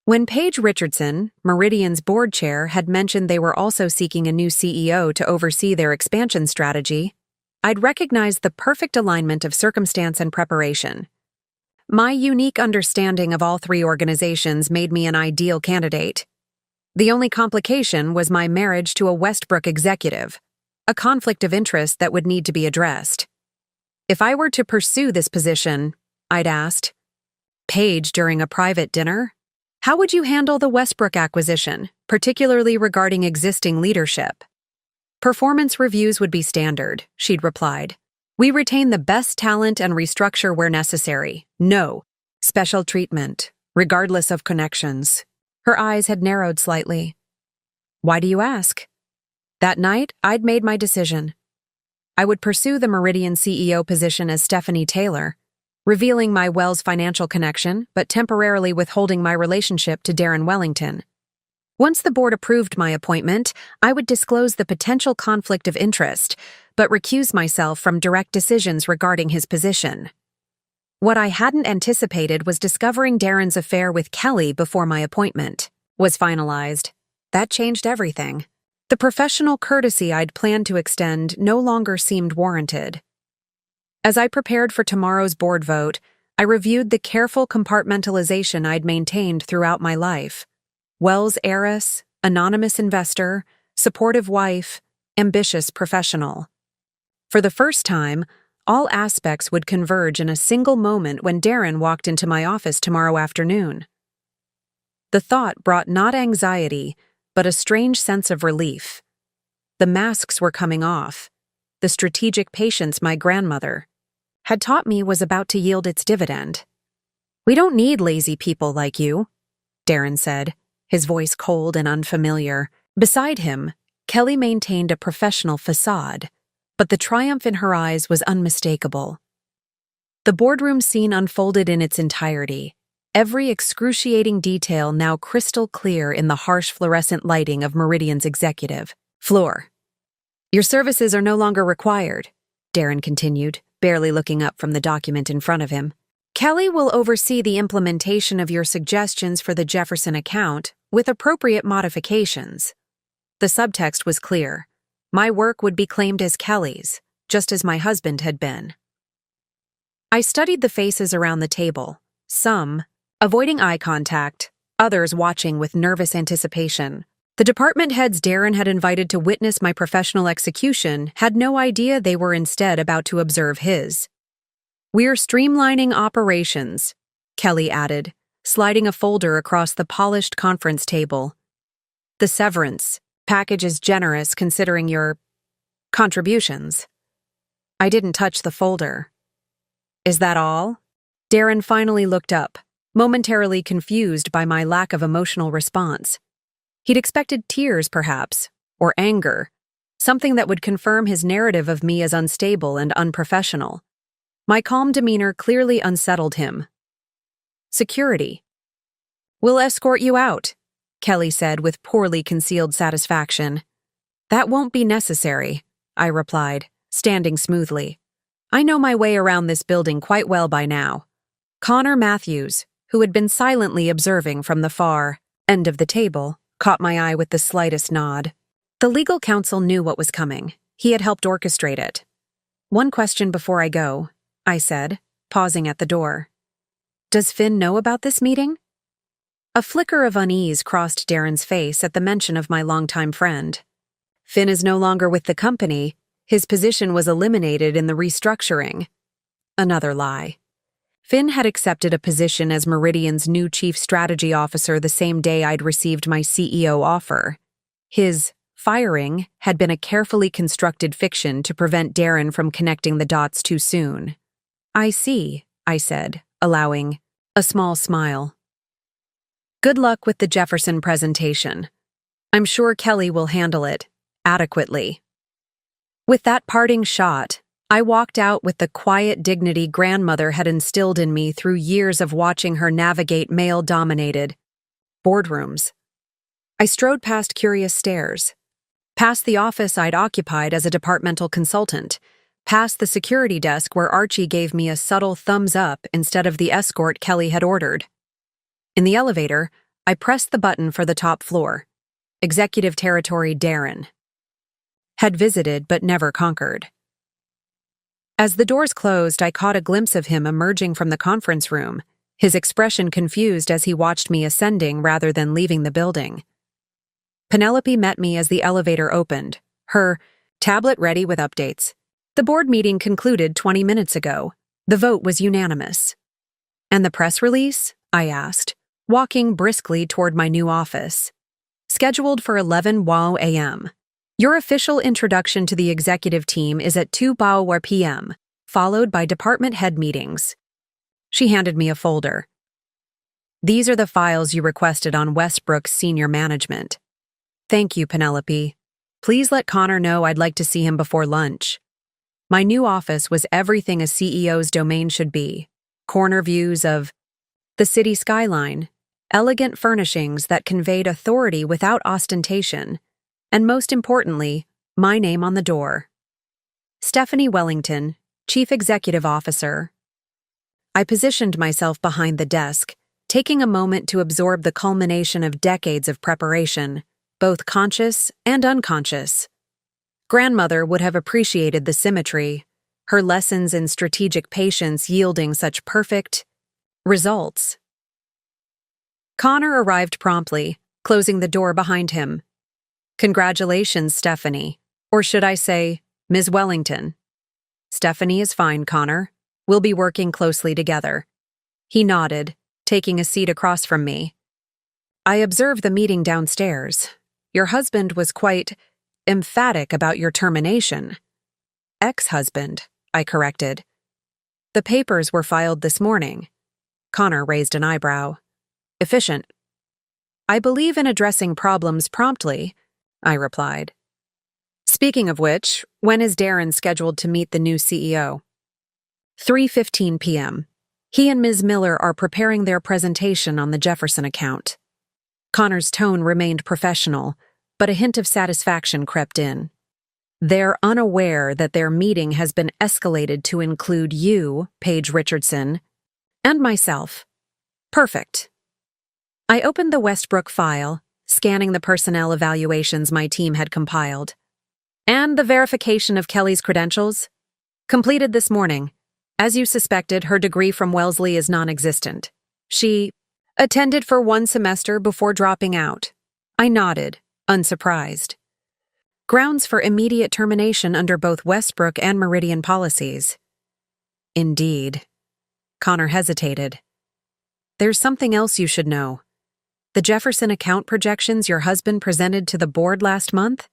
When Paige Richardson, Meridian's board chair, had mentioned they were also seeking a new CEO to oversee their expansion strategy, I'd recognized the perfect alignment of circumstance and preparation. My unique understanding of all three organizations made me an ideal candidate. The only complication was my marriage to a Westbrook executive, a conflict of interest that would need to be addressed. If I were to pursue this position, I'd asked Paige during a private dinner, how would you handle the Westbrook acquisition, particularly regarding existing leadership? Performance reviews would be standard, she'd replied. We retain the best talent and restructure where necessary. No special treatment, regardless of connections. Her eyes had narrowed slightly. Why do you ask? That night, I'd made my decision. I would pursue the Meridian CEO position as Stephanie Taylor, revealing my Wells Financial connection, but temporarily withholding my relationship to Darren Wellington. Once the board approved my appointment, I would disclose the potential conflict of interest, but recuse myself from direct decisions regarding his position. What I hadn't anticipated was discovering Darren's affair with Kelly before my appointment was finalized. That changed everything. The professional courtesy I'd planned to extend no longer seemed warranted. As I prepared for tomorrow's board vote, I reviewed the careful compartmentalization I'd maintained throughout my life. Wells heiress, anonymous investor, supportive wife, ambitious professional. For the first time, all aspects would converge in a single moment when Darren walked into my office tomorrow afternoon. The thought brought not anxiety, but a strange sense of relief. The masks were coming off. The strategic patience my grandmother had taught me was about to yield its dividend. We don't need lazy people like you, Darren said, his voice cold and unfamiliar. Beside him, Kelly maintained a professional facade, but the triumph in her eyes was unmistakable. The boardroom scene unfolded in its entirety, every excruciating detail now crystal clear in the harsh fluorescent lighting of Meridian's executive floor. Your services are no longer required, Darren continued, barely looking up from the document in front of him. Kelly will oversee the implementation of your suggestions for the Jefferson account with appropriate modifications. The subtext was clear. My work would be claimed as Kelly's, just as my husband had been. I studied the faces around the table, some avoiding eye contact, others watching with nervous anticipation. The department heads Darren had invited to witness my professional execution had no idea they were instead about to observe his. We're streamlining operations, Kelly added, sliding a folder across the polished conference table. The severance package is generous considering your contributions. I didn't touch the folder. Is that all? Darren finally looked up, momentarily confused by my lack of emotional response. He'd expected tears, perhaps, or anger, something that would confirm his narrative of me as unstable and unprofessional. My calm demeanor clearly unsettled him. Security. We'll escort you out, Kelly said with poorly concealed satisfaction. That won't be necessary, I replied, standing smoothly. I know my way around this building quite well by now. Connor Matthews, who had been silently observing from the far end of the table, caught my eye with the slightest nod. The legal counsel knew what was coming. He had helped orchestrate it. "One question before I go," I said, pausing at the door. "Does Finn know about this meeting?" A flicker of unease crossed Darren's face at the mention of my longtime friend. "Finn is no longer with the company. His position was eliminated in the restructuring." Another lie. Finn had accepted a position as Meridian's new chief strategy officer the same day I'd received my CEO offer. His firing had been a carefully constructed fiction to prevent Darren from connecting the dots too soon. "I see," I said, allowing a small smile. "Good luck with the Jefferson presentation. I'm sure Kelly will handle it adequately." With that parting shot, I walked out with the quiet dignity grandmother had instilled in me through years of watching her navigate male-dominated boardrooms. I strode past curious stares, past the office I'd occupied as a departmental consultant, past the security desk where Archie gave me a subtle thumbs up instead of the escort Kelly had ordered. In the elevator, I pressed the button for the top floor. Executive Territory Darren. Had visited but never conquered. As the doors closed, I caught a glimpse of him emerging from the conference room, his expression confused as he watched me ascending rather than leaving the building. Penelope met me as the elevator opened, her tablet ready with updates. The board meeting concluded 20 minutes ago. The vote was unanimous. "And the press release?" I asked, walking briskly toward my new office. "Scheduled for 11 a.m. Your official introduction to the executive team is at 2 p.m., followed by department head meetings." She handed me a folder. "These are the files you requested on Westbrook's senior management." "Thank you, Penelope. Please let Connor know I'd like to see him before lunch." My new office was everything a CEO's domain should be. Corner views of the city skyline, elegant furnishings that conveyed authority without ostentation, and most importantly, my name on the door. Stephanie Wellington, Chief Executive Officer. I positioned myself behind the desk, taking a moment to absorb the culmination of decades of preparation, both conscious and unconscious. Grandmother would have appreciated the symmetry, her lessons in strategic patience yielding such perfect results. Connor arrived promptly, closing the door behind him. "Congratulations, Stephanie. Or should I say, Ms. Wellington?" "Stephanie is fine, Connor. We'll be working closely together." He nodded, taking a seat across from me. "I observed the meeting downstairs. Your husband was quite emphatic about your termination." "Ex-husband," I corrected. "The papers were filed this morning." Connor raised an eyebrow. "Efficient." "I believe in addressing problems promptly," I replied. "Speaking of which, when is Darren scheduled to meet the new CEO?" 3:15 p.m. He and Ms. Miller are preparing their presentation on the Jefferson account. Connor's tone remained professional, but a hint of satisfaction crept in. "They're unaware that their meeting has been escalated to include you, Paige Richardson, and myself." Perfect. I opened the Westbrook file, scanning the personnel evaluations my team had compiled. "And the verification of Kelly's credentials? Completed this morning. As you suspected, her degree from Wellesley is non-existent. She attended for 1 semester before dropping out." I nodded, unsurprised. "Grounds for immediate termination under both Westbrook and Meridian policies." "Indeed." Connor hesitated. "There's something else you should know. The Jefferson account projections your husband presented to the board last month?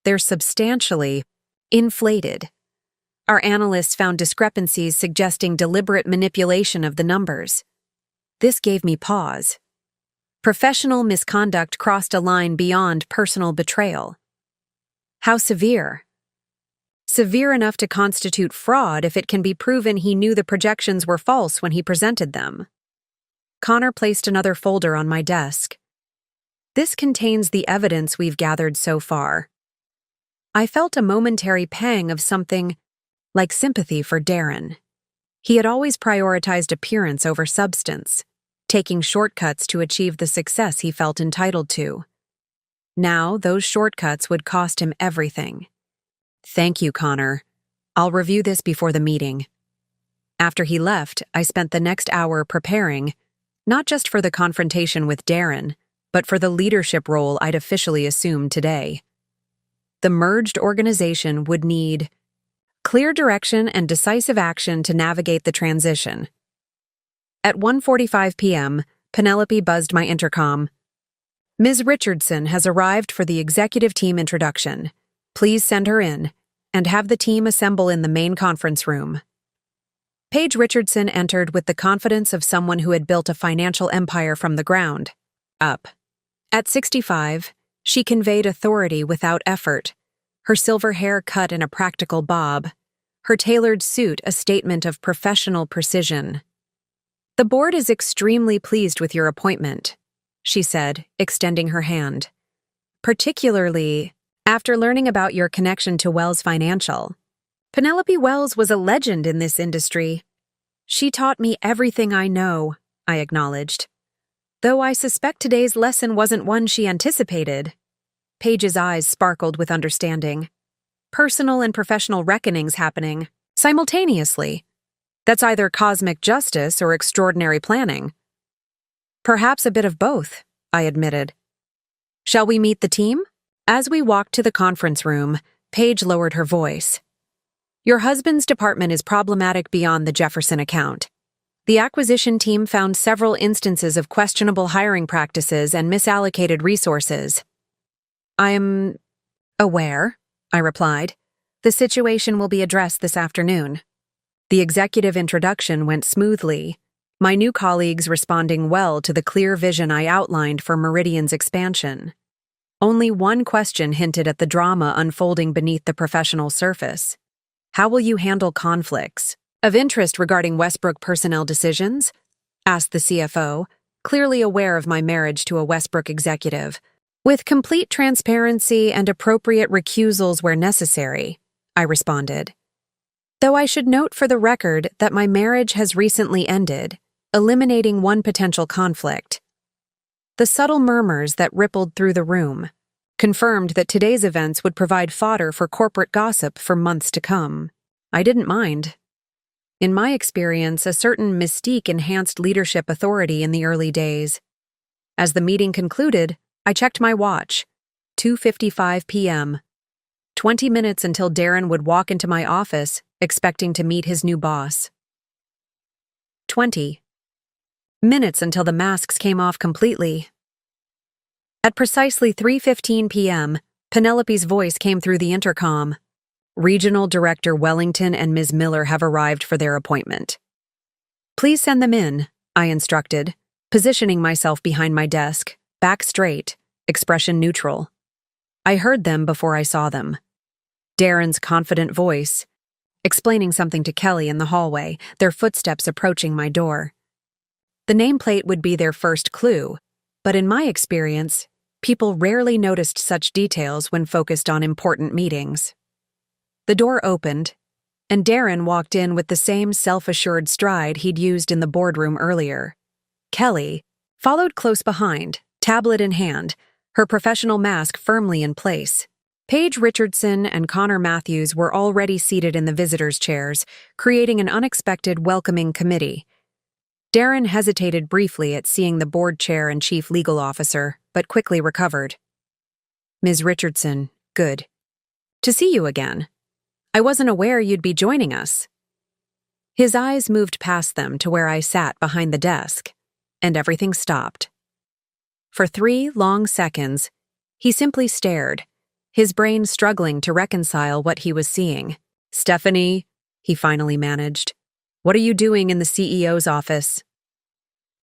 They're substantially inflated. Our analysts found discrepancies suggesting deliberate manipulation of the numbers." This gave me pause. Professional misconduct crossed a line beyond personal betrayal. "How severe?" "Severe enough to constitute fraud if it can be proven he knew the projections were false when he presented them." Connor placed another folder on my desk. "This contains the evidence we've gathered so far." I felt a momentary pang of something like sympathy for Darren. He had always prioritized appearance over substance, taking shortcuts to achieve the success he felt entitled to. Now, those shortcuts would cost him everything. "Thank you, Connor. I'll review this before the meeting." After he left, I spent the next hour preparing, not just for the confrontation with Darren, but for the leadership role I'd officially assumed today. The merged organization would need clear direction and decisive action to navigate the transition. At 1:45 p.m., Penelope buzzed my intercom. "Ms. Richardson has arrived for the executive team introduction. Please send her in, and have the team assemble in the main conference room." Paige Richardson entered with the confidence of someone who had built a financial empire from the ground up. At 65, she conveyed authority without effort, her silver hair cut in a practical bob, her tailored suit a statement of professional precision. "The board is extremely pleased with your appointment," she said, extending her hand. "Particularly after learning about your connection to Wells Financial. Penelope Wells was a legend in this industry. She taught me everything I know," I acknowledged. "Though I suspect today's lesson wasn't one she anticipated." Paige's eyes sparkled with understanding. "Personal and professional reckonings happening simultaneously. That's either cosmic justice or extraordinary planning." "Perhaps a bit of both," I admitted. "Shall we meet the team?" As we walked to the conference room, Paige lowered her voice. "Your husband's department is problematic beyond the Jefferson account. The acquisition team found several instances of questionable hiring practices and misallocated resources." "I am aware," I replied. "The situation will be addressed this afternoon." The executive introduction went smoothly, my new colleagues responding well to the clear vision I outlined for Meridian's expansion. Only one question hinted at the drama unfolding beneath the professional surface. "How will you handle conflicts of interest regarding Westbrook personnel decisions?" asked the CFO, clearly aware of my marriage to a Westbrook executive. "With complete transparency and appropriate recusals where necessary," I responded. Though I should note for the record that my marriage has recently ended, eliminating one potential conflict. The subtle murmurs that rippled through the room confirmed that today's events would provide fodder for corporate gossip for months to come. I didn't mind. In my experience, a certain mystique enhanced leadership authority in the early days. As the meeting concluded, I checked my watch. 2:55 p.m. 20 minutes until Darren would walk into my office, expecting to meet his new boss. 20 minutes until the masks came off completely. At precisely 3:15 p.m., Penelope's voice came through the intercom. "Regional Director Wellington and Ms. Miller have arrived for their appointment." "Please send them in," I instructed, positioning myself behind my desk, back straight, expression neutral. I heard them before I saw them. Darren's confident voice, explaining something to Kelly in the hallway, their footsteps approaching my door. The nameplate would be their first clue, but in my experience, people rarely noticed such details when focused on important meetings. The door opened, and Darren walked in with the same self-assured stride he'd used in the boardroom earlier. Kelly followed close behind, tablet in hand, her professional mask firmly in place. Paige Richardson and Connor Matthews were already seated in the visitors' chairs, creating an unexpected, welcoming committee. Darren hesitated briefly at seeing the board chair and chief legal officer, but quickly recovered. "Ms. Richardson, good to see you again. I wasn't aware you'd be joining us." His eyes moved past them to where I sat behind the desk, and everything stopped. For 3 long seconds, he simply stared, his brain struggling to reconcile what he was seeing. "Stephanie," he finally managed, "what are you doing in the CEO's office?"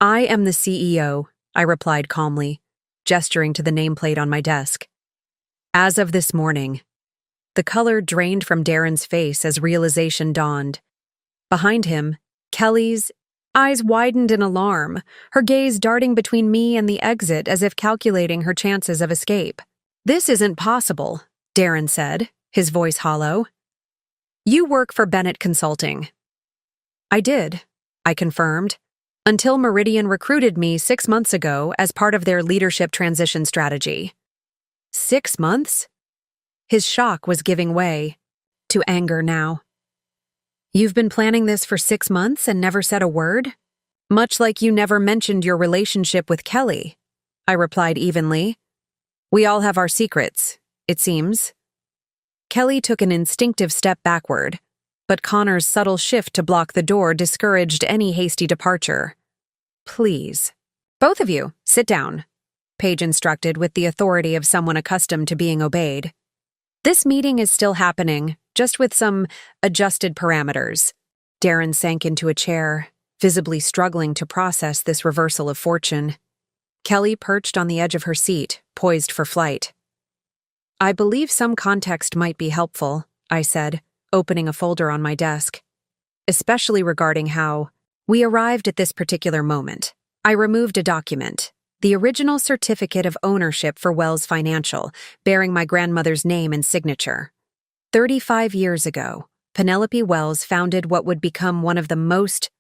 "I am the CEO," I replied calmly, gesturing to the nameplate on my desk. "As of this morning." The color drained from Darren's face as realization dawned. Behind him, Kelly's eyes widened in alarm, her gaze darting between me and the exit as if calculating her chances of escape. "This isn't possible," Darren said, his voice hollow. You work for Bennett Consulting. I did, I confirmed, until Meridian recruited me 6 months ago as part of their leadership transition strategy. 6 months? His shock was giving way to anger now. You've been planning this for 6 months and never said a word? Much like you never mentioned your relationship with Kelly, I replied evenly. We all have our secrets, it seems. Kelly took an instinctive step backward, but Connor's subtle shift to block the door discouraged any hasty departure. Please. Both of you, sit down, Paige instructed with the authority of someone accustomed to being obeyed. This meeting is still happening, just with some adjusted parameters. Darren sank into a chair, visibly struggling to process this reversal of fortune. Kelly perched on the edge of her seat, poised for flight. I believe some context might be helpful, I said, opening a folder on my desk. Especially regarding how we arrived at this particular moment. I removed a document, the original certificate of ownership for Wells Financial, bearing my grandmother's name and signature. 35 years ago, Penelope Wells founded what would become one of the most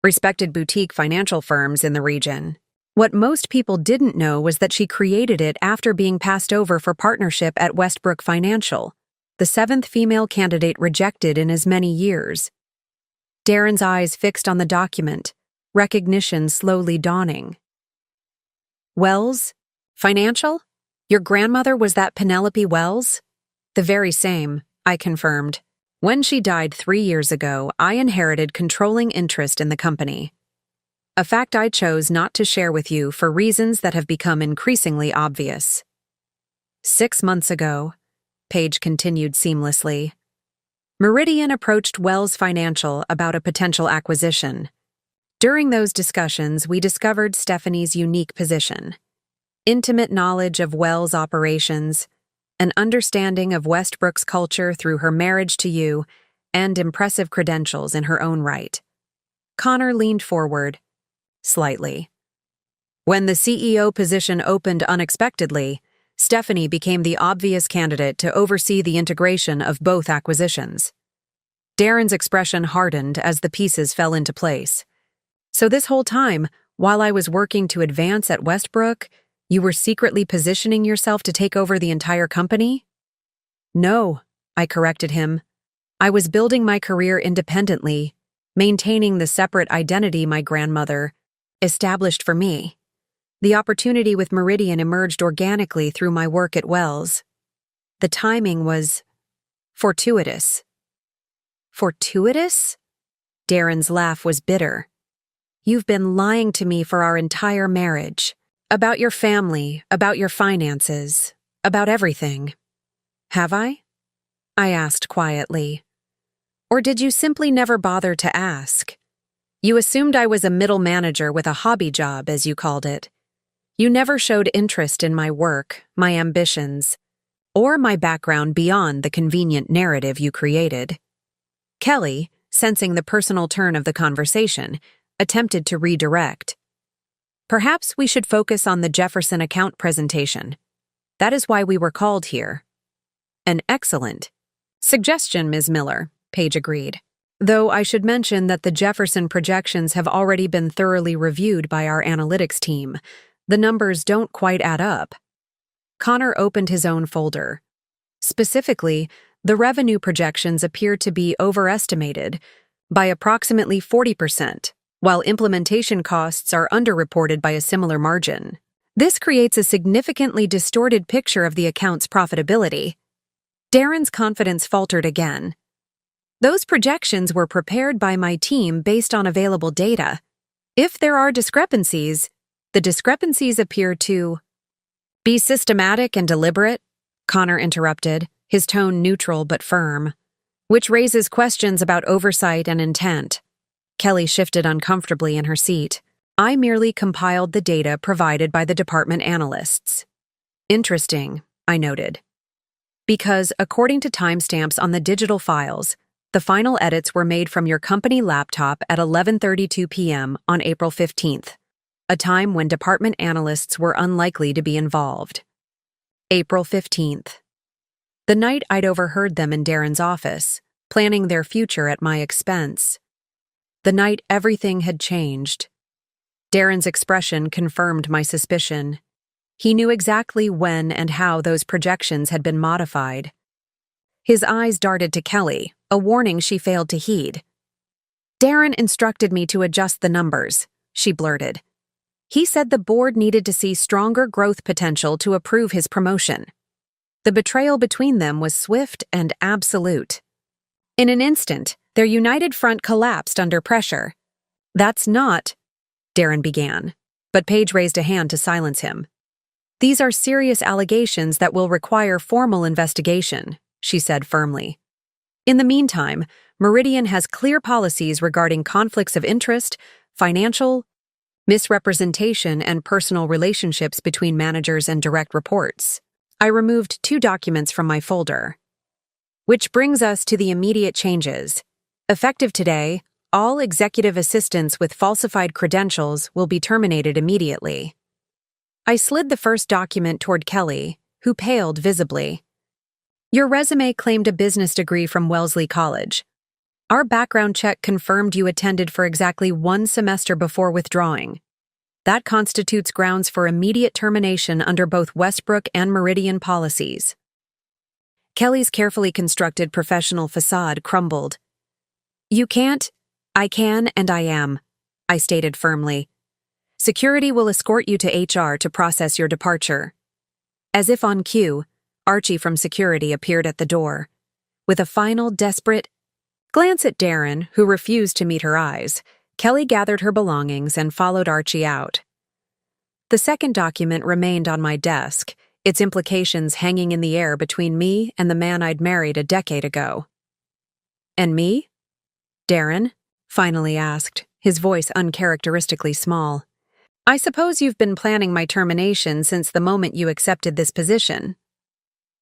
respected boutique financial firms in the region. What most people didn't know was that she created it after being passed over for partnership at Westbrook Financial, the 7th female candidate rejected in as many years. Darren's eyes fixed on the document, recognition slowly dawning. Wells? Financial? Your grandmother was that Penelope Wells? The very same, I confirmed. When she died 3 years ago, I inherited controlling interest in the company. A fact I chose not to share with you for reasons that have become increasingly obvious. 6 months ago, Paige continued seamlessly, Meridian approached Wells Financial about a potential acquisition. During those discussions, we discovered Stephanie's unique position. Intimate knowledge of Wells' operations, an understanding of Westbrook's culture through her marriage to you, and impressive credentials in her own right. Connor leaned forward, slightly. When the CEO position opened unexpectedly, Stephanie became the obvious candidate to oversee the integration of both acquisitions. Darren's expression hardened as the pieces fell into place. So this whole time, while I was working to advance at Westbrook, you were secretly positioning yourself to take over the entire company? No, I corrected him. I was building my career independently, maintaining the separate identity my grandmother established for me. The opportunity with Meridian emerged organically through my work at Wells. The timing was fortuitous. Fortuitous? Darren's laugh was bitter. You've been lying to me for our entire marriage. About your family, about your finances, about everything. Have I? I asked quietly. Or did you simply never bother to ask? You assumed I was a middle manager with a hobby job, as you called it. You never showed interest in my work, my ambitions, or my background beyond the convenient narrative you created. Kelly, sensing the personal turn of the conversation, attempted to redirect. Perhaps we should focus on the Jefferson account presentation. That is why we were called here. An excellent suggestion, Ms. Miller, Paige agreed. Though I should mention that the Jefferson projections have already been thoroughly reviewed by our analytics team. The numbers don't quite add up. Connor opened his own folder. Specifically, the revenue projections appear to be overestimated by approximately 40%, while implementation costs are underreported by a similar margin. This creates a significantly distorted picture of the account's profitability. Darren's confidence faltered again. Those projections were prepared by my team based on available data. If there are discrepancies, the discrepancies appear to be systematic and deliberate, Connor interrupted, his tone neutral but firm, which raises questions about oversight and intent. Kelly shifted uncomfortably in her seat. I merely compiled the data provided by the department analysts. Interesting, I noted. Because, according to timestamps on the digital files, the final edits were made from your company laptop at 11:32 p.m. on April 15th, a time when department analysts were unlikely to be involved. April 15th. The night I'd overheard them in Darren's office, planning their future at my expense. The night everything had changed. Darren's expression confirmed my suspicion. He knew exactly when and how those projections had been modified. His eyes darted to Kelly, a warning she failed to heed. "Darren instructed me to adjust the numbers," she blurted. "He said the board needed to see stronger growth potential to approve his promotion." The betrayal between them was swift and absolute. In an instant, their united front collapsed under pressure. "That's not," Darren began, but Paige raised a hand to silence him. "These are serious allegations that will require formal investigation," she said firmly. "In the meantime, Meridian has clear policies regarding conflicts of interest, financial misrepresentation, and personal relationships between managers and direct reports." I removed 2 documents from my folder. "Which brings us to the immediate changes. Effective today, all executive assistants with falsified credentials will be terminated immediately." I slid the first document toward Kelly, who paled visibly. "Your resume claimed a business degree from Wellesley College. Our background check confirmed you attended for exactly 1 semester before withdrawing. That constitutes grounds for immediate termination under both Westbrook and Meridian policies." Kelly's carefully constructed professional facade crumbled. "You can't." "I can and I am," I stated firmly. "Security will escort you to HR to process your departure." As if on cue, Archie from security appeared at the door. With a final desperate glance at Darren, who refused to meet her eyes, Kelly gathered her belongings and followed Archie out. The second document remained on my desk, its implications hanging in the air between me and the man I'd married a decade ago. "And me?" Darren finally asked, his voice uncharacteristically small. "I suppose you've been planning my termination since the moment you accepted this position."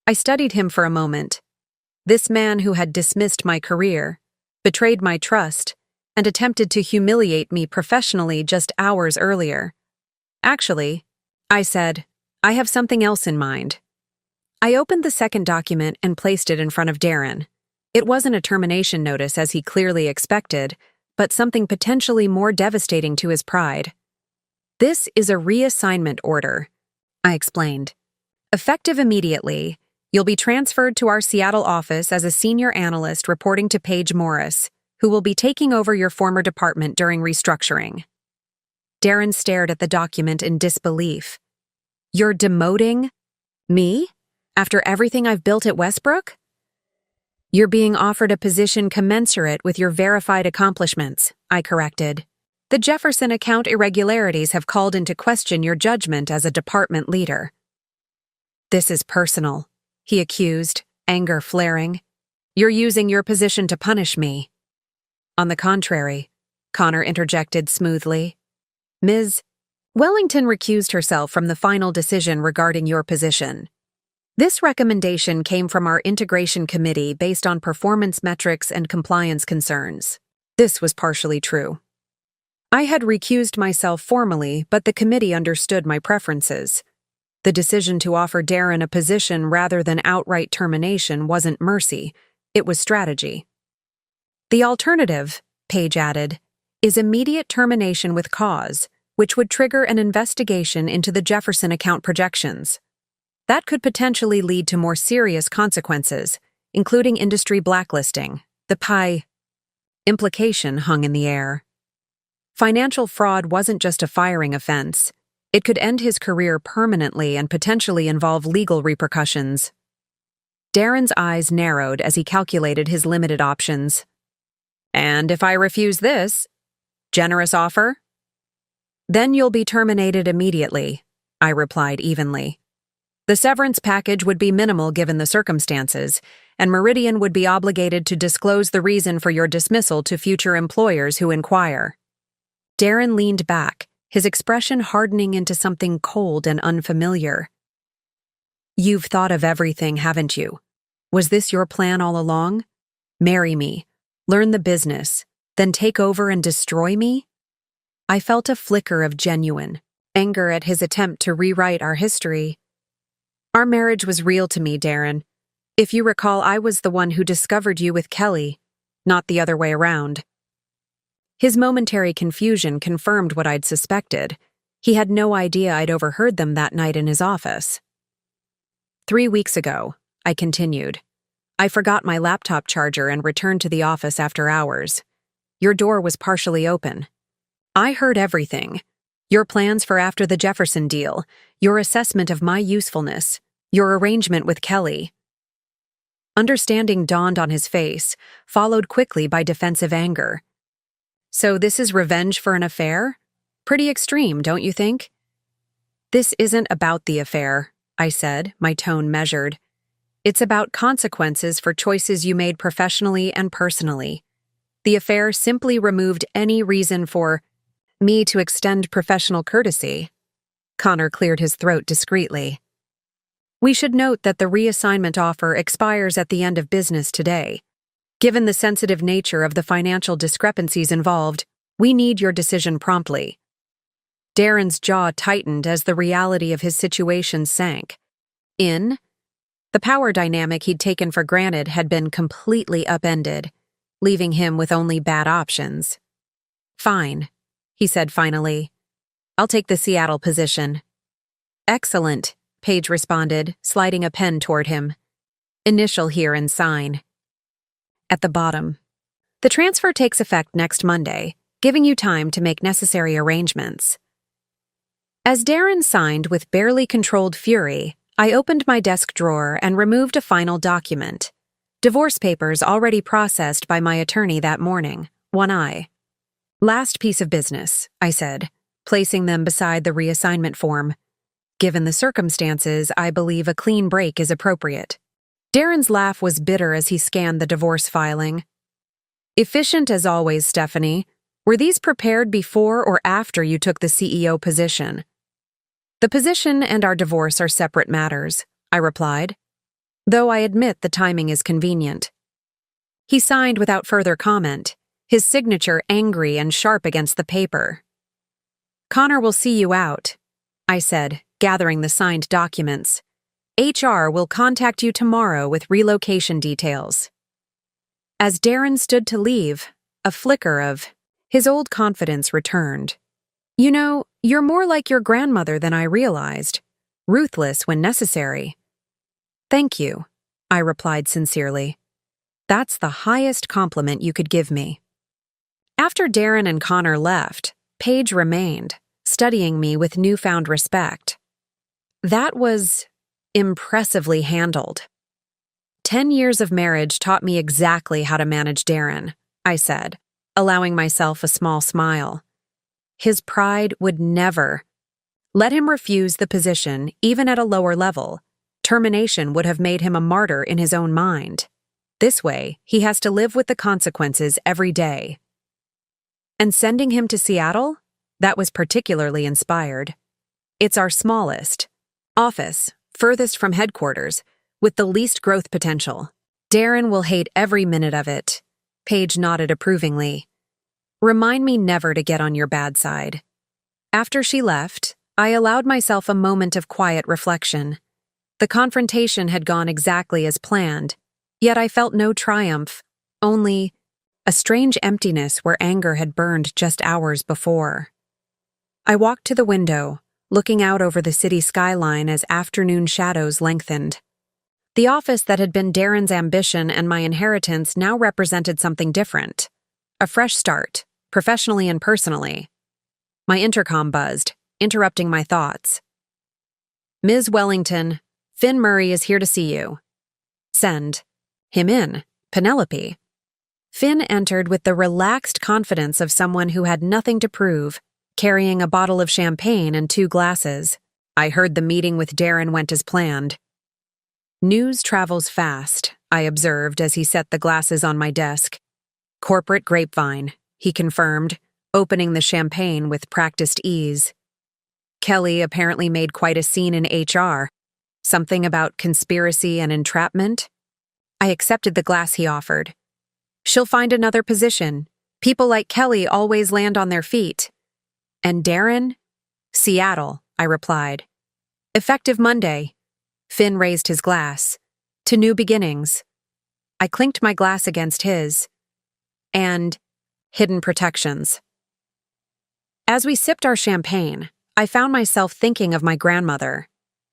I studied him for a moment. This man who had dismissed my career, betrayed my trust, and attempted to humiliate me professionally just hours earlier. "Actually," I said, "I have something else in mind." I opened the second document and placed it in front of Darren. It wasn't a termination notice as he clearly expected, but something potentially more devastating to his pride. "This is a reassignment order," I explained. "Effective immediately, you'll be transferred to our Seattle office as a senior analyst reporting to Paige Morris, who will be taking over your former department during restructuring." Darren stared at the document in disbelief. "You're demoting me? After everything I've built at Westbrook?" "You're being offered a position commensurate with your verified accomplishments," I corrected. "The Jefferson account irregularities have called into question your judgment as a department leader." "This is personal," he accused, anger flaring. "You're using your position to punish me." "On the contrary," Connor interjected smoothly. "Ms. Wellington recused herself from the final decision regarding your position. This recommendation came from our integration committee based on performance metrics and compliance concerns." This was partially true. I had recused myself formally, but the committee understood my preferences. The decision to offer Darren a position rather than outright termination wasn't mercy, it was strategy. "The alternative," Paige added, "is immediate termination with cause, which would trigger an investigation into the Jefferson account projections. That could potentially lead to more serious consequences, including industry blacklisting." The pie implication hung in the air. Financial fraud wasn't just a firing offense. It could end his career permanently and potentially involve legal repercussions. Darren's eyes narrowed as he calculated his limited options. "And if I refuse this? Generous offer?" "Then you'll be terminated immediately," I replied evenly. "The severance package would be minimal given the circumstances, and Meridian would be obligated to disclose the reason for your dismissal to future employers who inquire." Darren leaned back, his expression hardening into something cold and unfamiliar. "You've thought of everything, haven't you? Was this your plan all along? Marry me, learn the business, then take over and destroy me?" I felt a flicker of genuine anger at his attempt to rewrite our history. "Our marriage was real to me, Darren. If you recall, I was the one who discovered you with Kelly, not the other way around. His momentary confusion confirmed what I'd suspected. He had no idea I'd overheard them that night in his office. 3 weeks ago, I continued, I forgot my laptop charger and returned to the office after hours. Your door was partially open. I heard everything. Your plans for after the Jefferson deal, your assessment of my usefulness, your arrangement with Kelly. Understanding dawned on his face, followed quickly by defensive anger. So this is revenge for an affair? Pretty extreme, don't you think? This isn't about the affair, I said, my tone measured. It's about consequences for choices you made professionally and personally. The affair simply removed any reason for me to extend professional courtesy. Connor cleared his throat discreetly. We should note that the reassignment offer expires at the end of business today. Given the sensitive nature of the financial discrepancies involved, we need your decision promptly. Darren's jaw tightened as the reality of his situation sank. The power dynamic he'd taken for granted had been completely upended, leaving him with only bad options. Fine, he said finally. I'll take the Seattle position. Excellent, Paige responded, sliding a pen toward him. Initial here and sign. At the bottom. The transfer takes effect next Monday, giving you time to make necessary arrangements. As Darren signed with barely controlled fury, I opened my desk drawer and removed a final document. Divorce papers already processed by my attorney that morning, 1I. Last piece of business, I said, placing them beside the reassignment form. Given the circumstances, I believe a clean break is appropriate. Darren's laugh was bitter as he scanned the divorce filing. Efficient as always, Stephanie. Were these prepared before or after you took the CEO position? The position and our divorce are separate matters, I replied, though I admit the timing is convenient. He signed without further comment, his signature angry and sharp against the paper. Connor will see you out, I said, gathering the signed documents. HR will contact you tomorrow with relocation details. As Darren stood to leave, a flicker of his old confidence returned. You know, you're more like your grandmother than I realized, ruthless when necessary. Thank you, I replied sincerely. That's the highest compliment you could give me. After Darren and Connor left, Paige remained, studying me with newfound respect. That was impressively handled. 10 years of marriage taught me exactly how to manage Darren, I said, allowing myself a small smile. His pride would never let him refuse the position, even at a lower level. Termination would have made him a martyr in his own mind. This way, he has to live with the consequences every day. And sending him to Seattle? That was particularly inspired. It's our smallest office, furthest from headquarters, with the least growth potential. Darren will hate every minute of it. Paige nodded approvingly. Remind me never to get on your bad side. After she left, I allowed myself a moment of quiet reflection. The confrontation had gone exactly as planned, yet I felt no triumph, only a strange emptiness where anger had burned just hours before. I walked to the window, looking out over the city skyline as afternoon shadows lengthened. The office that had been Darren's ambition and my inheritance now represented something different. A fresh start, professionally and personally. My intercom buzzed, interrupting my thoughts. Ms. Wellington, Finn Murray is here to see you. Send him in, Penelope. Finn entered with the relaxed confidence of someone who had nothing to prove, carrying a bottle of champagne and 2 glasses. I heard the meeting with Darren went as planned. News travels fast, I observed as he set the glasses on my desk. Corporate grapevine, he confirmed, opening the champagne with practiced ease. Kelly apparently made quite a scene in HR. Something about conspiracy and entrapment? I accepted the glass he offered. She'll find another position. People like Kelly always land on their feet. And Darren? Seattle, I replied. Effective Monday. Finn raised his glass. To new beginnings. I clinked my glass against his. And hidden protections. As we sipped our champagne, I found myself thinking of my grandmother.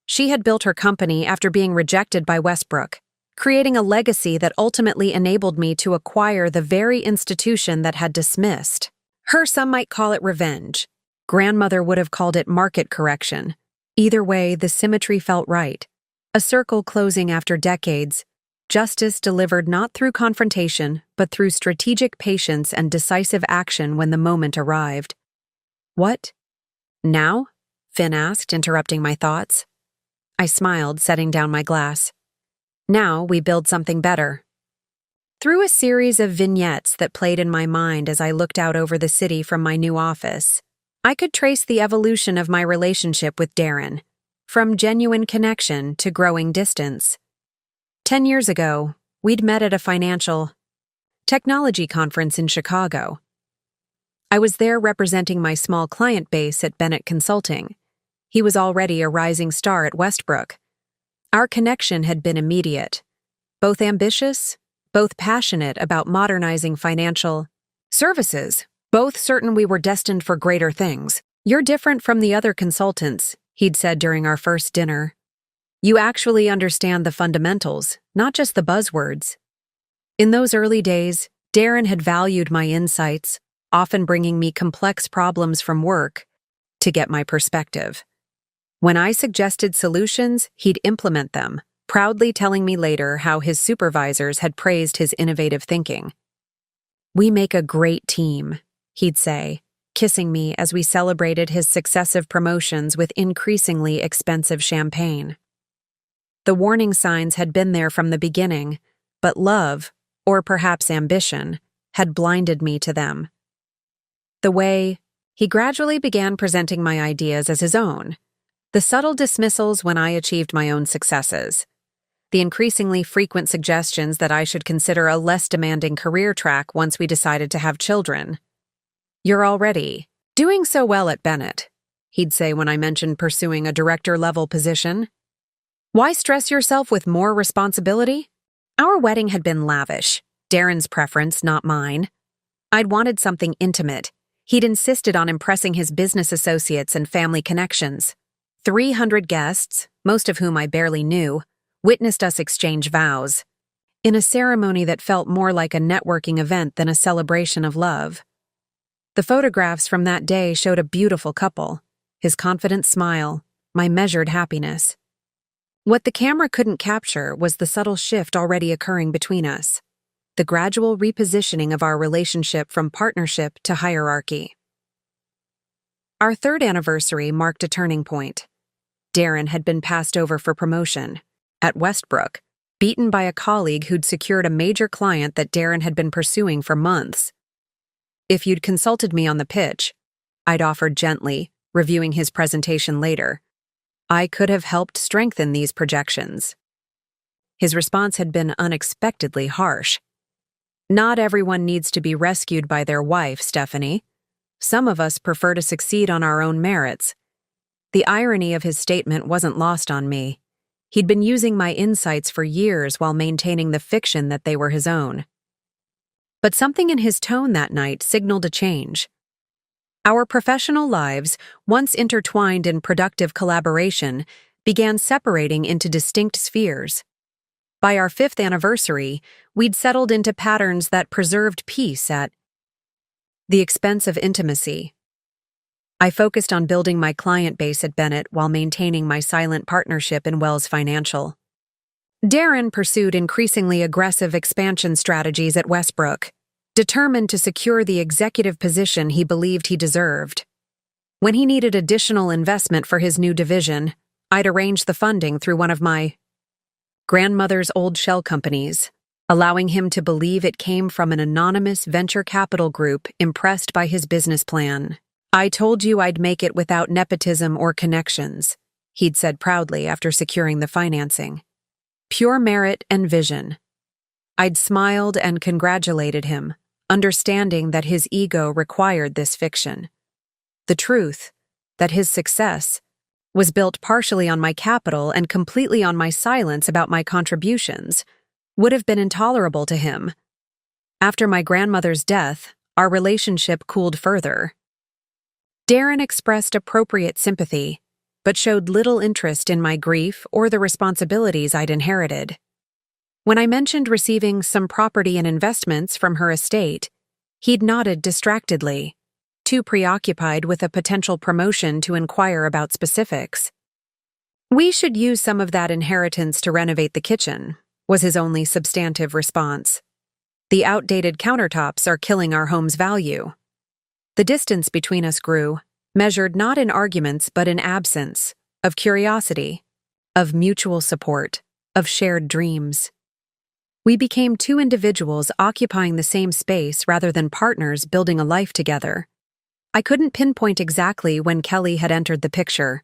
She had built her company after being rejected by Westbrook, creating a legacy that ultimately enabled me to acquire the very institution that had dismissed. Some might call it revenge. Grandmother would have called it market correction. Either way, the symmetry felt right. A circle closing after decades. Justice delivered not through confrontation, but through strategic patience and decisive action when the moment arrived. What? Now? Finn asked, interrupting my thoughts. I smiled, setting down my glass. Now we build something better. Through a series of vignettes that played in my mind as I looked out over the city from my new office, I could trace the evolution of my relationship with Darren, from genuine connection to growing distance. 10 years ago, we'd met at a financial technology conference in Chicago. I was there representing my small client base at Bennett Consulting. He was already a rising star at Westbrook. Our connection had been immediate, both ambitious, both passionate about modernizing financial services, both certain we were destined for greater things. You're different from the other consultants, he'd said during our first dinner. You actually understand the fundamentals, not just the buzzwords. In those early days, Darren had valued my insights, often bringing me complex problems from work to get my perspective. When I suggested solutions, he'd implement them, proudly telling me later how his supervisors had praised his innovative thinking. We make a great team, he'd say, kissing me as we celebrated his successive promotions with increasingly expensive champagne. The warning signs had been there from the beginning, but love, or perhaps ambition, had blinded me to them. The way he gradually began presenting my ideas as his own, the subtle dismissals when I achieved my own successes, the increasingly frequent suggestions that I should consider a less demanding career track once we decided to have children. You're already doing so well at Bennett, he'd say when I mentioned pursuing a director-level position. Why stress yourself with more responsibility? Our wedding had been lavish, Darren's preference, not mine. I'd wanted something intimate. He'd insisted on impressing his business associates and family connections. 300 guests, most of whom I barely knew, witnessed us exchange vows, in a ceremony that felt more like a networking event than a celebration of love. The photographs from that day showed a beautiful couple, his confident smile, my measured happiness. What the camera couldn't capture was the subtle shift already occurring between us, the gradual repositioning of our relationship from partnership to hierarchy. Our third anniversary marked a turning point. Darren had been passed over for promotion. At Westbrook, beaten by a colleague who'd secured a major client that Darren had been pursuing for months. If you'd consulted me on the pitch, I'd offered gently, reviewing his presentation later, I could have helped strengthen these projections. His response had been unexpectedly harsh. Not everyone needs to be rescued by their wife, Stephanie. Some of us prefer to succeed on our own merits. The irony of his statement wasn't lost on me. He'd been using my insights for years while maintaining the fiction that they were his own. But something in his tone that night signaled a change. Our professional lives, once intertwined in productive collaboration, began separating into distinct spheres. By our 5th anniversary, we'd settled into patterns that preserved peace at the expense of intimacy. I focused on building my client base at Bennett while maintaining my silent partnership in Wells Financial. Darren pursued increasingly aggressive expansion strategies at Westbrook, determined to secure the executive position he believed he deserved. When he needed additional investment for his new division, I'd arrange the funding through one of my grandmother's old shell companies, allowing him to believe it came from an anonymous venture capital group impressed by his business plan. I told you I'd make it without nepotism or connections, he'd said proudly after securing the financing. Pure merit and vision. I'd smiled and congratulated him, understanding that his ego required this fiction. The truth, that his success, was built partially on my capital and completely on my silence about my contributions, would have been intolerable to him. After my grandmother's death, our relationship cooled further. Darren expressed appropriate sympathy, but showed little interest in my grief or the responsibilities I'd inherited. When I mentioned receiving some property and investments from her estate, he'd nodded distractedly, too preoccupied with a potential promotion to inquire about specifics. "We should use some of that inheritance to renovate the kitchen," was his only substantive response. "The outdated countertops are killing our home's value." The distance between us grew, measured not in arguments but in absence, of curiosity, of mutual support, of shared dreams. We became two individuals occupying the same space rather than partners building a life together. I couldn't pinpoint exactly when Kelly had entered the picture.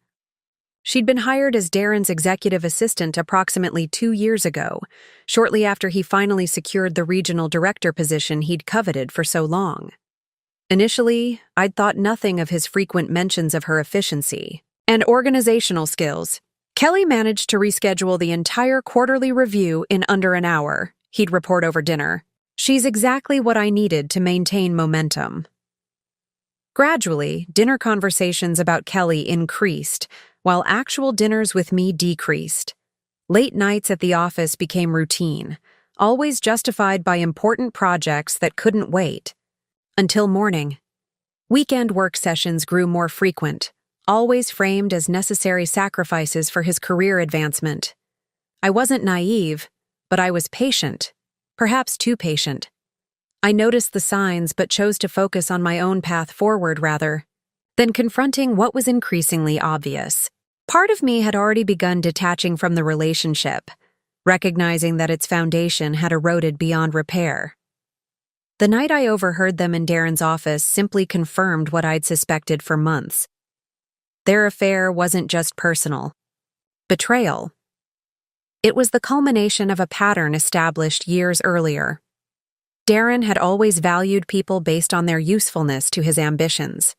She'd been hired as Darren's executive assistant approximately 2 years ago, shortly after he finally secured the regional director position he'd coveted for so long. Initially, I'd thought nothing of his frequent mentions of her efficiency and organizational skills. "Kelly managed to reschedule the entire quarterly review in under an hour," he'd report over dinner. "She's exactly what I needed to maintain momentum." Gradually, dinner conversations about Kelly increased, while actual dinners with me decreased. Late nights at the office became routine, always justified by important projects that couldn't wait. Until morning. Weekend work sessions grew more frequent, always framed as necessary sacrifices for his career advancement. I wasn't naive, but I was patient, perhaps too patient. I noticed the signs but chose to focus on my own path forward rather than confronting what was increasingly obvious. Part of me had already begun detaching from the relationship, recognizing that its foundation had eroded beyond repair. The night I overheard them in Darren's office simply confirmed what I'd suspected for months. Their affair wasn't just personal. Betrayal. It was the culmination of a pattern established years earlier. Darren had always valued people based on their usefulness to his ambitions.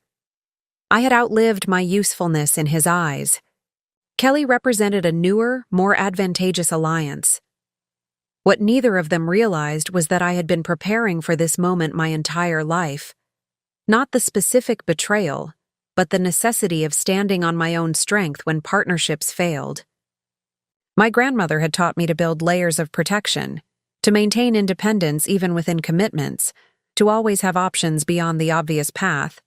I had outlived my usefulness in his eyes. Kelly represented a newer, more advantageous alliance. What neither of them realized was that I had been preparing for this moment my entire life. Not the specific betrayal, but the necessity of standing on my own strength when partnerships failed. My grandmother had taught me to build layers of protection, to maintain independence even within commitments, to always have options beyond the obvious path.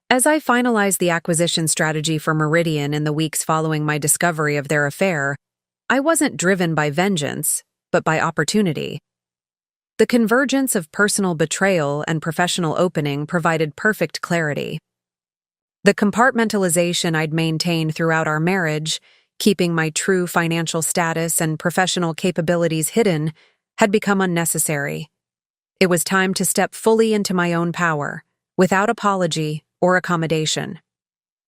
As I finalized the acquisition strategy for Meridian in the weeks following my discovery of their affair, I wasn't driven by vengeance, but by opportunity. The convergence of personal betrayal and professional opening provided perfect clarity. The compartmentalization I'd maintained throughout our marriage, keeping my true financial status and professional capabilities hidden, had become unnecessary. It was time to step fully into my own power, without apology or accommodation.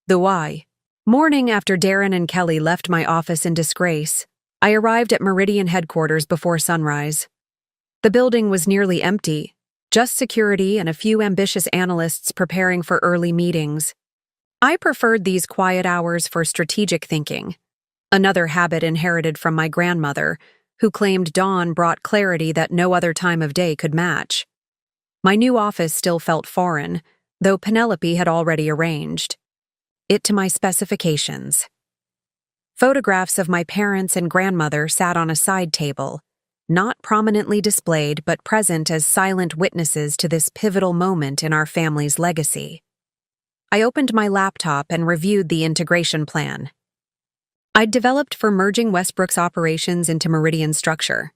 The why. Morning after Darren and Kelly left my office in disgrace, I arrived at Meridian headquarters before sunrise. The building was nearly empty, just security and a few ambitious analysts preparing for early meetings. I preferred these quiet hours for strategic thinking, another habit inherited from my grandmother, who claimed dawn brought clarity that no other time of day could match. My new office still felt foreign, though Penelope had already arranged it to my specifications. Photographs of my parents and grandmother sat on a side table, not prominently displayed but present as silent witnesses to this pivotal moment in our family's legacy. I opened my laptop and reviewed the integration plan I'd developed for merging Westbrook's operations into Meridian's structure.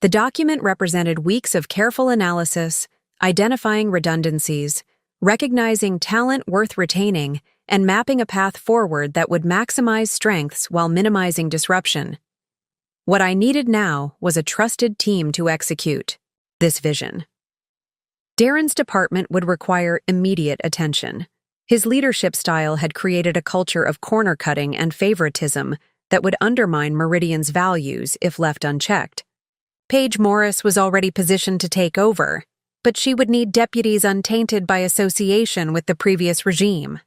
The document represented weeks of careful analysis, identifying redundancies, recognizing talent worth retaining, and mapping a path forward that would maximize strengths while minimizing disruption. What I needed now was a trusted team to execute this vision. Darren's department would require immediate attention. His leadership style had created a culture of corner-cutting and favoritism that would undermine Meridian's values if left unchecked. Paige Morris was already positioned to take over, but she would need deputies untainted by association with the previous regime.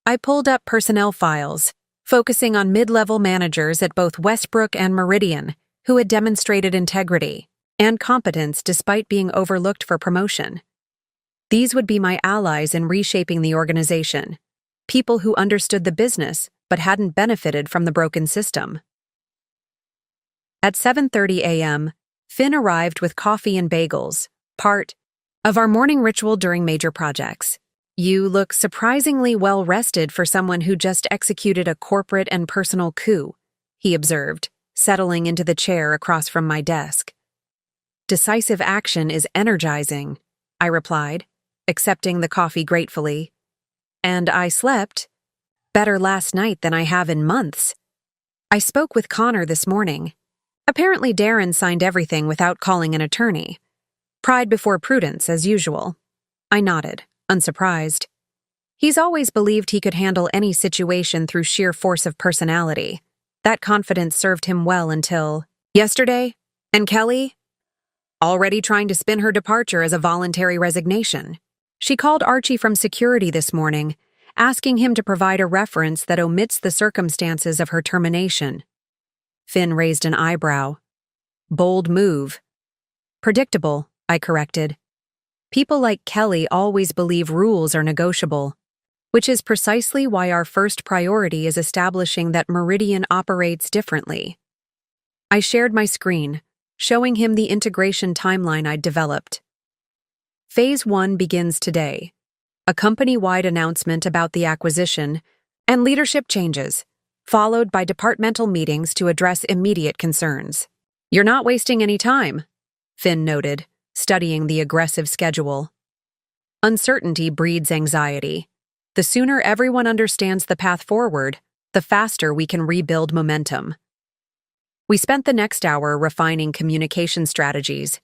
I pulled up personnel files, focusing on mid-level managers at both Westbrook and Meridian, who had demonstrated integrity and competence despite being overlooked for promotion. These would be my allies in reshaping the organization, people who understood the business but hadn't benefited from the broken system. At 7:30 a.m., Finn arrived with coffee and bagels, part of our morning ritual during major projects. You look surprisingly well-rested for someone who just executed a corporate and personal coup, he observed, settling into the chair across from my desk. Decisive action is energizing, I replied, accepting the coffee gratefully. And I slept better last night than I have in months. I spoke with Connor this morning. Apparently Darren signed everything without calling an attorney. Pride before prudence, as usual. I nodded, unsurprised. He's always believed he could handle any situation through sheer force of personality. That confidence served him well until yesterday, and Kelly? Already trying to spin her departure as a voluntary resignation. She called Archie from security this morning, asking him to provide a reference that omits the circumstances of her termination. Finn raised an eyebrow. Bold move. Predictable, I corrected. People like Kelly always believe rules are negotiable, which is precisely why our first priority is establishing that Meridian operates differently. I shared my screen, showing him the integration timeline I'd developed. Phase 1 begins today. A company-wide announcement about the acquisition and leadership changes, followed by departmental meetings to address immediate concerns. You're not wasting any time, Finn noted, studying the aggressive schedule. Uncertainty breeds anxiety. The sooner everyone understands the path forward, the faster we can rebuild momentum. We spent the next hour refining communication strategies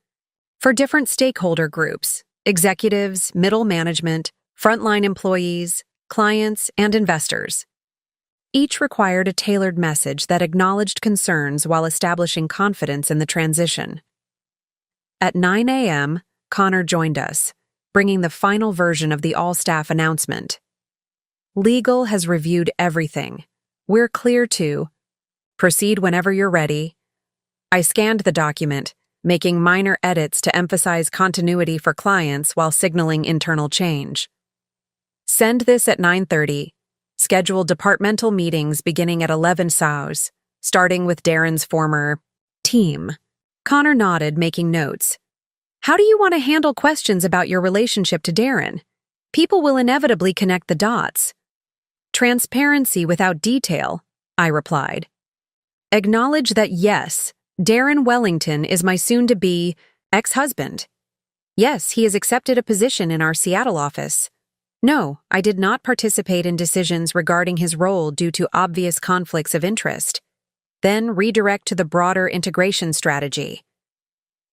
for different stakeholder groups, executives, middle management, frontline employees, clients, and investors. Each required a tailored message that acknowledged concerns while establishing confidence in the transition. At 9 a.m., Connor joined us, bringing the final version of the all-staff announcement. Legal has reviewed everything. We're clear to proceed whenever you're ready. I scanned the document, making minor edits to emphasize continuity for clients while signaling internal change. Send this at 9:30. Schedule departmental meetings beginning at 11 SAUs, starting with Darren's former team. Connor nodded, making notes. How do you want to handle questions about your relationship to Darren? People will inevitably connect the dots. Transparency without detail, I replied. Acknowledge that yes, Darren Wellington is my soon-to-be ex-husband. Yes, he has accepted a position in our Seattle office. No, I did not participate in decisions regarding his role due to obvious conflicts of interest. Then redirect to the broader integration strategy.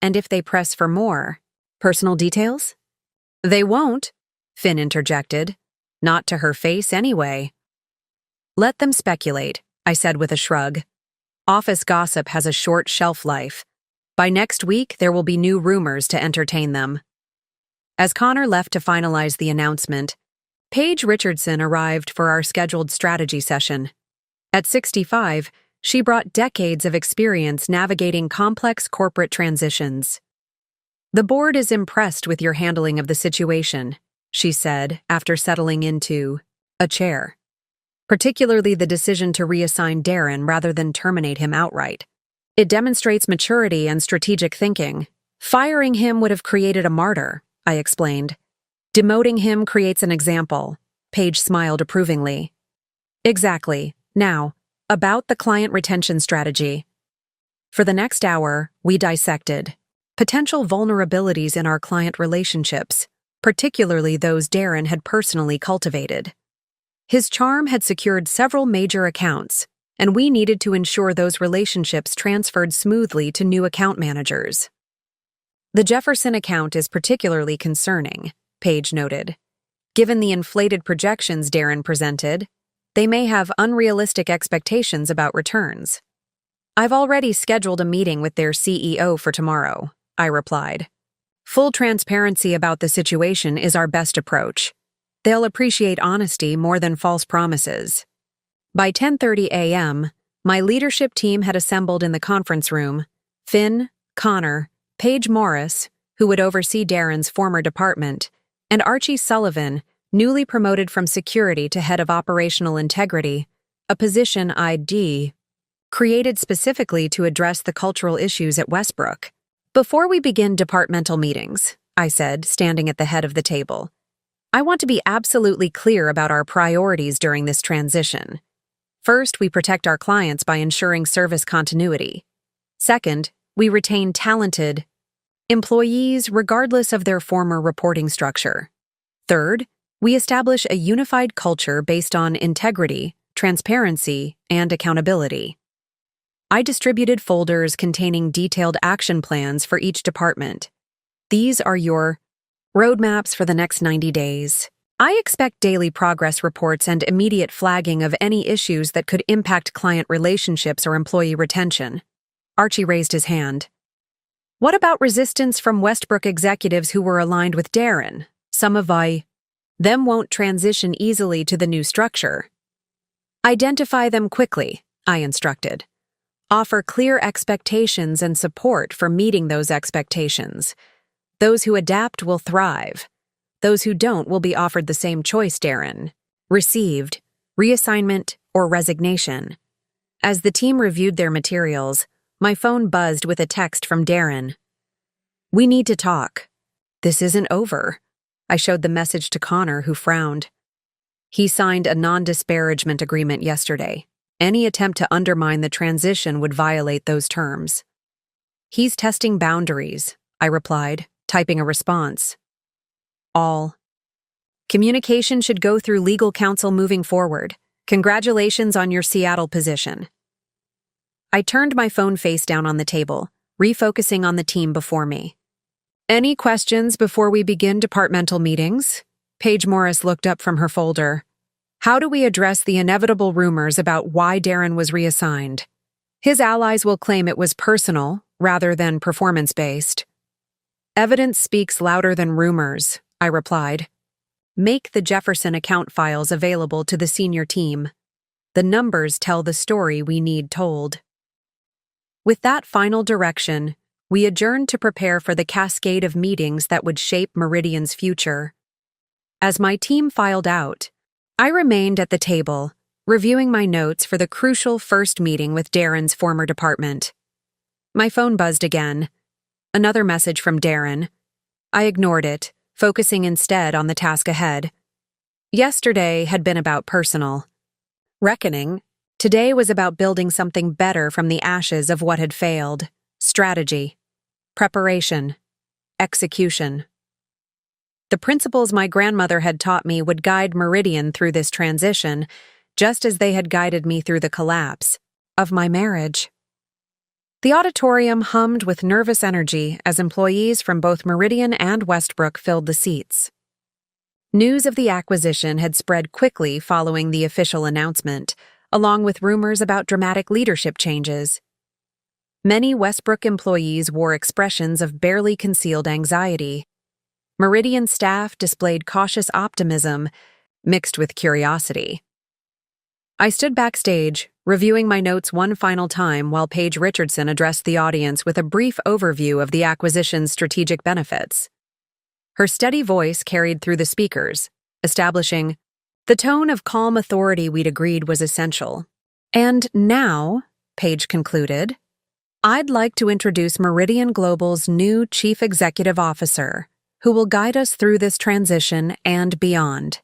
And if they press for more, personal details? They won't, Finn interjected. Not to her face anyway. Let them speculate, I said with a shrug. Office gossip has a short shelf life. By next week, there will be new rumors to entertain them. As Connor left to finalize the announcement, Paige Richardson arrived for our scheduled strategy session. At 65, she brought decades of experience navigating complex corporate transitions. The board is impressed with your handling of the situation, she said after settling into a chair. Particularly the decision to reassign Darren rather than terminate him outright. It demonstrates maturity and strategic thinking. Firing him would have created a martyr, I explained. Demoting him creates an example. Paige smiled approvingly. Exactly. Now, about the client retention strategy. For the next hour, we dissected potential vulnerabilities in our client relationships, particularly those Darren had personally cultivated. His charm had secured several major accounts, and we needed to ensure those relationships transferred smoothly to new account managers. The Jefferson account is particularly concerning, Paige noted. Given the inflated projections Darren presented, they may have unrealistic expectations about returns. I've already scheduled a meeting with their CEO for tomorrow, I replied. Full transparency about the situation is our best approach. They'll appreciate honesty more than false promises. By 10:30 a.m., my leadership team had assembled in the conference room. Finn, Connor, Paige Morris, who would oversee Darren's former department, and Archie Sullivan, newly promoted from security to head of operational integrity, a position I'd created specifically to address the cultural issues at Westbrook. Before we begin departmental meetings, I said, standing at the head of the table, I want to be absolutely clear about our priorities during this transition. First, we protect our clients by ensuring service continuity. Second, we retain talented employees regardless of their former reporting structure. Third, we establish a unified culture based on integrity, transparency, and accountability. I distributed folders containing detailed action plans for each department. These are your roadmaps for the next 90 days. I expect daily progress reports and immediate flagging of any issues that could impact client relationships or employee retention. Archie raised his hand. What about resistance from Westbrook executives who were aligned with Darren? Some of them won't transition easily to the new structure. Identify them quickly, I instructed. Offer clear expectations and support for meeting those expectations. Those who adapt will thrive. Those who don't will be offered the same choice, Darren. Received, reassignment, or resignation. As the team reviewed their materials, my phone buzzed with a text from Darren. We need to talk. This isn't over. I showed the message to Connor, who frowned. He signed a non-disparagement agreement yesterday. Any attempt to undermine the transition would violate those terms. He's testing boundaries, I replied, typing a response. All. Communication should go through legal counsel moving forward. Congratulations on your Seattle position. I turned my phone face down on the table, refocusing on the team before me. Any questions before we begin departmental meetings? Paige Morris looked up from her folder. How do we address the inevitable rumors about why Darren was reassigned? His allies will claim it was personal rather than performance-based. Evidence speaks louder than rumors, I replied. Make the Jefferson account files available to the senior team. The numbers tell the story we need told. With that final direction, we adjourned to prepare for the cascade of meetings that would shape Meridian's future. As my team filed out, I remained at the table, reviewing my notes for the crucial first meeting with Darren's former department. My phone buzzed again. Another message from Darren. I ignored it, focusing instead on the task ahead. Yesterday had been about personal reckoning. Today was about building something better from the ashes of what had failed. Strategy, preparation, execution. The principles my grandmother had taught me would guide Meridian through this transition, just as they had guided me through the collapse of my marriage. The auditorium hummed with nervous energy as employees from both Meridian and Westbrook filled the seats. News of the acquisition had spread quickly following the official announcement, along with rumors about dramatic leadership changes. Many Westbrook employees wore expressions of barely concealed anxiety. Meridian staff displayed cautious optimism, mixed with curiosity. I stood backstage, reviewing my notes one final time while Paige Richardson addressed the audience with a brief overview of the acquisition's strategic benefits. Her steady voice carried through the speakers, establishing the tone of calm authority we'd agreed was essential. And now, Paige concluded, I'd like to introduce Meridian Global's new Chief Executive Officer, who will guide us through this transition and beyond.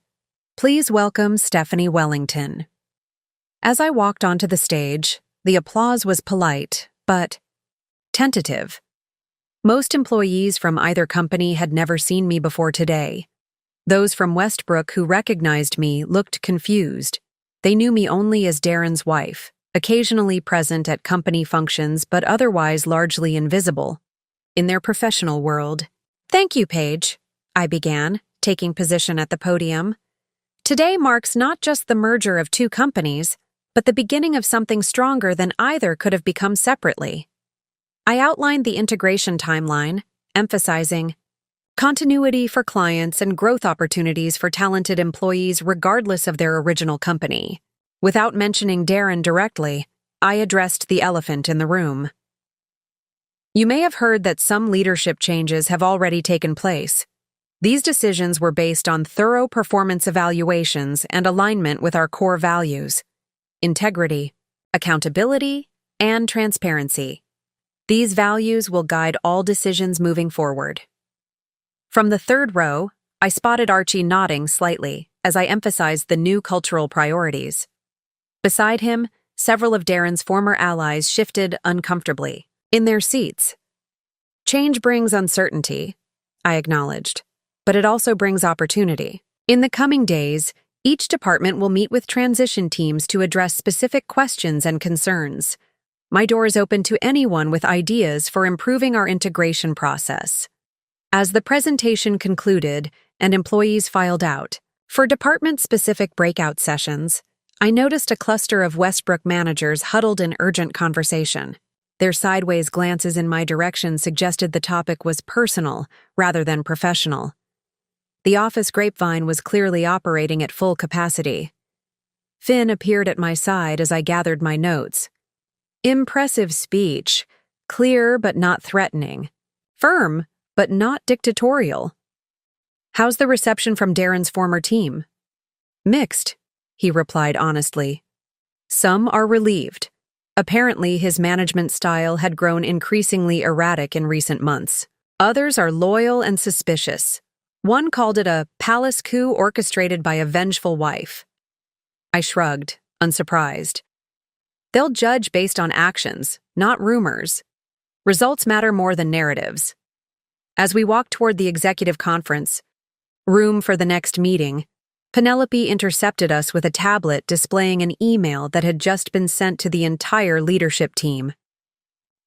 Please welcome Stephanie Wellington. As I walked onto the stage, the applause was polite, but tentative. Most employees from either company had never seen me before today. Those from Westbrook who recognized me looked confused. They knew me only as Darren's wife, occasionally present at company functions but otherwise largely invisible in their professional world. Thank you, Paige, I began, taking position at the podium. Today marks not just the merger of two companies, but the beginning of something stronger than either could have become separately. I outlined the integration timeline, emphasizing, Continuity for clients and growth opportunities for talented employees regardless of their original company. Without mentioning Darren directly, I addressed the elephant in the room. You may have heard that some leadership changes have already taken place. These decisions were based on thorough performance evaluations and alignment with our core values: integrity, accountability, and transparency. These values will guide all decisions moving forward. From the third row, I spotted Archie nodding slightly as I emphasized the new cultural priorities. Beside him, several of Darren's former allies shifted uncomfortably in their seats. Change brings uncertainty, I acknowledged, but it also brings opportunity. In the coming days, each department will meet with transition teams to address specific questions and concerns. My door is open to anyone with ideas for improving our integration process. As the presentation concluded and employees filed out, for department-specific breakout sessions, I noticed a cluster of Westbrook managers huddled in urgent conversation. Their sideways glances in my direction suggested the topic was personal rather than professional. The office grapevine was clearly operating at full capacity. Finn appeared at my side as I gathered my notes. Impressive speech, clear but not threatening, firm but not dictatorial. How's the reception from Darren's former team? Mixed, he replied honestly. Some are relieved. Apparently, his management style had grown increasingly erratic in recent months. Others are loyal and suspicious. One called it a palace coup orchestrated by a vengeful wife. I shrugged, unsurprised. They'll judge based on actions, not rumors. Results matter more than narratives. As we walked toward the executive conference room for the next meeting, Penelope intercepted us with a tablet displaying an email that had just been sent to the entire leadership team.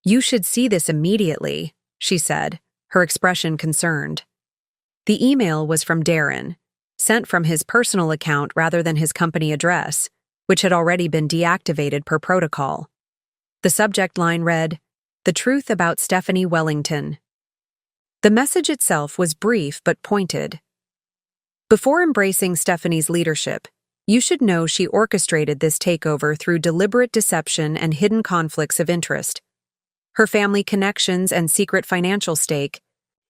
"You should see this immediately," she said, her expression concerned. The email was from Darren, sent from his personal account rather than his company address, which had already been deactivated per protocol. The subject line read, "The truth about Stephanie Wellington." The message itself was brief but pointed. Before embracing Stephanie's leadership, you should know she orchestrated this takeover through deliberate deception and hidden conflicts of interest. Her family connections and secret financial stake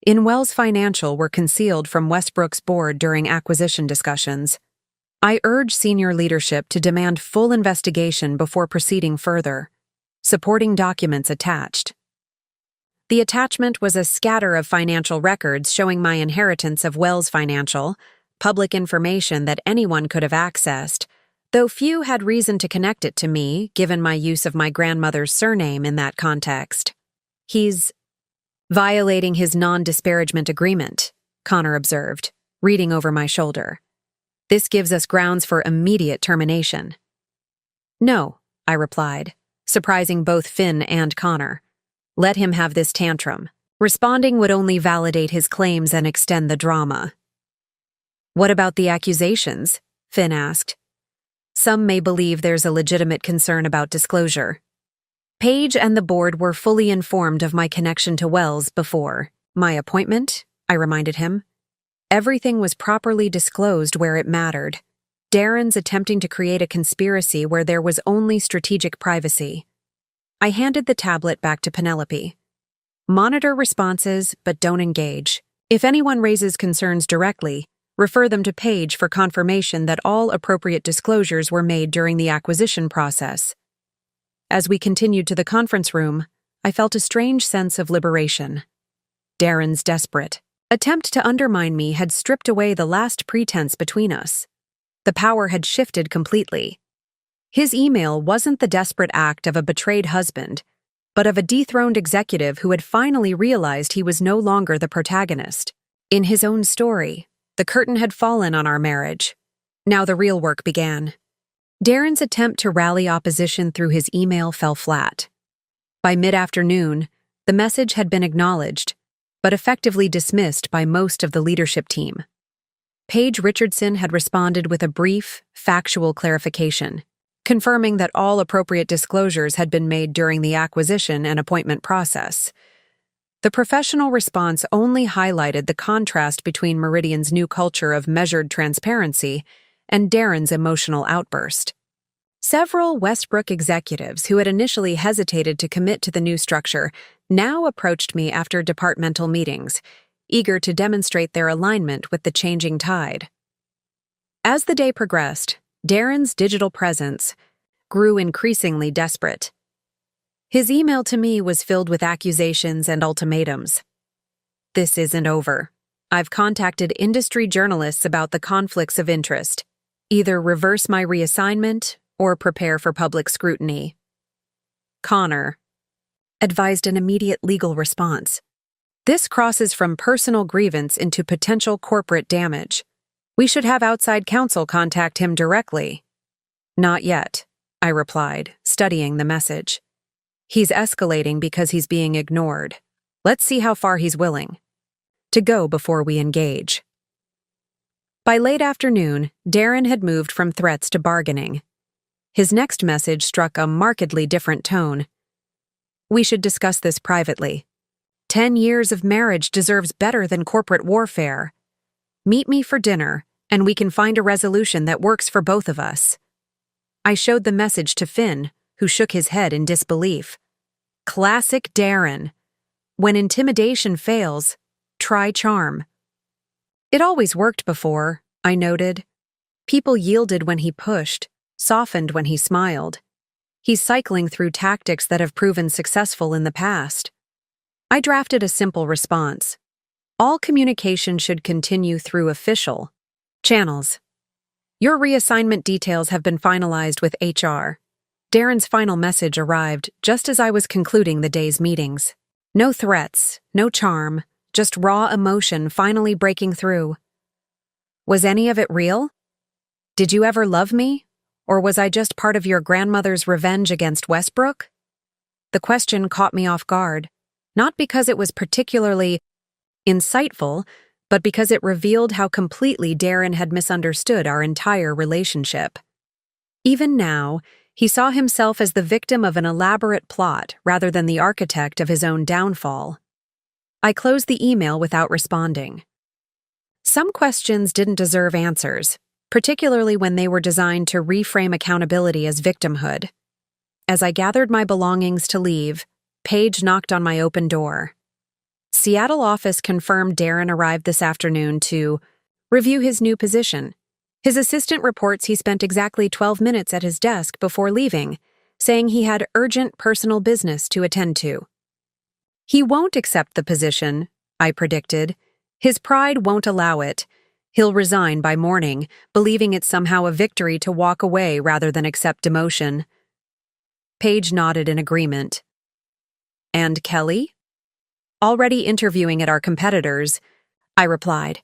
in Wells Financial were concealed from Westbrook's board during acquisition discussions. I urge senior leadership to demand full investigation before proceeding further. Supporting documents attached. The attachment was a scatter of financial records showing my inheritance of Wells Financial, public information that anyone could have accessed, though few had reason to connect it to me, given my use of my grandmother's surname in that context. "He's violating his non-disparagement agreement," Connor observed, reading over my shoulder. "This gives us grounds for immediate termination." "No," I replied, surprising both Finn and Connor. "Let him have this tantrum. Responding would only validate his claims and extend the drama." "What about the accusations?" Finn asked. "Some may believe there's a legitimate concern about disclosure." Paige and the board were fully informed of my connection to Wells before my appointment, I reminded him. Everything was properly disclosed where it mattered. Darren's attempting to create a conspiracy where there was only strategic privacy. I handed the tablet back to Penelope. "Monitor responses, but don't engage. If anyone raises concerns directly, refer them to Paige for confirmation that all appropriate disclosures were made during the acquisition process." As we continued to the conference room, I felt a strange sense of liberation. Darren's desperate attempt to undermine me had stripped away the last pretense between us. The power had shifted completely. His email wasn't the desperate act of a betrayed husband, but of a dethroned executive who had finally realized he was no longer the protagonist. In his own story, the curtain had fallen on our marriage. Now the real work began. Darren's attempt to rally opposition through his email fell flat. By mid-afternoon, the message had been acknowledged, but effectively dismissed by most of the leadership team. Paige Richardson had responded with a brief, factual clarification, confirming that all appropriate disclosures had been made during the acquisition and appointment process. The professional response only highlighted the contrast between Meridian's new culture of measured transparency and Darren's emotional outburst. Several Westbrook executives who had initially hesitated to commit to the new structure now approached me after departmental meetings, eager to demonstrate their alignment with the changing tide. As the day progressed, Darren's digital presence grew increasingly desperate. His email to me was filled with accusations and ultimatums. "This isn't over. I've contacted industry journalists about the conflicts of interest. Either reverse my reassignment or prepare for public scrutiny." Connor advised an immediate legal response. "This crosses from personal grievance into potential corporate damage. We should have outside counsel contact him directly." "Not yet," I replied, studying the message. "He's escalating because he's being ignored. Let's see how far he's willing to go before we engage." By late afternoon, Darren had moved from threats to bargaining. His next message struck a markedly different tone. "We should discuss this privately. 10 years of marriage deserves better than corporate warfare. Meet me for dinner, and we can find a resolution that works for both of us." I showed the message to Finn, who shook his head in disbelief. Classic Darren. When intimidation fails, try charm. "It always worked before," I noted. "People yielded when he pushed, softened when he smiled. He's cycling through tactics that have proven successful in the past." I drafted a simple response. "All communication should continue through official channels. Your reassignment details have been finalized with HR." Darren's final message arrived just as I was concluding the day's meetings. No threats, no charm, just raw emotion finally breaking through. "Was any of it real? Did you ever love me? Or was I just part of your grandmother's revenge against Westbrook?" The question caught me off guard, not because it was particularly insightful, but because it revealed how completely Darren had misunderstood our entire relationship. Even now, he saw himself as the victim of an elaborate plot rather than the architect of his own downfall. I closed the email without responding. Some questions didn't deserve answers, particularly when they were designed to reframe accountability as victimhood. As I gathered my belongings to leave, Paige knocked on my open door. Seattle office confirmed Darren arrived this afternoon to review his new position. His assistant reports he spent exactly 12 minutes at his desk before leaving, saying he had urgent personal business to attend to. "He won't accept the position," I predicted. "His pride won't allow it. He'll resign by morning, believing it's somehow a victory to walk away rather than accept demotion." Paige nodded in agreement. "And Kelly?" "Already interviewing at our competitors," I replied.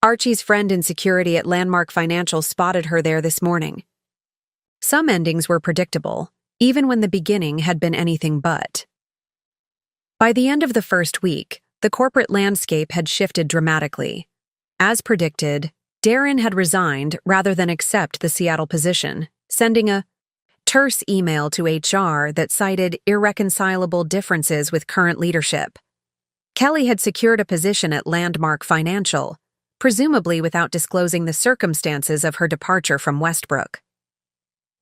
"Archie's friend in security at Landmark Financial spotted her there this morning." Some endings were predictable, even when the beginning had been anything but. By the end of the first week, the corporate landscape had shifted dramatically. As predicted, Darren had resigned rather than accept the Seattle position, sending a terse email to HR that cited irreconcilable differences with current leadership. Kelly had secured a position at Landmark Financial, presumably without disclosing the circumstances of her departure from Westbrook.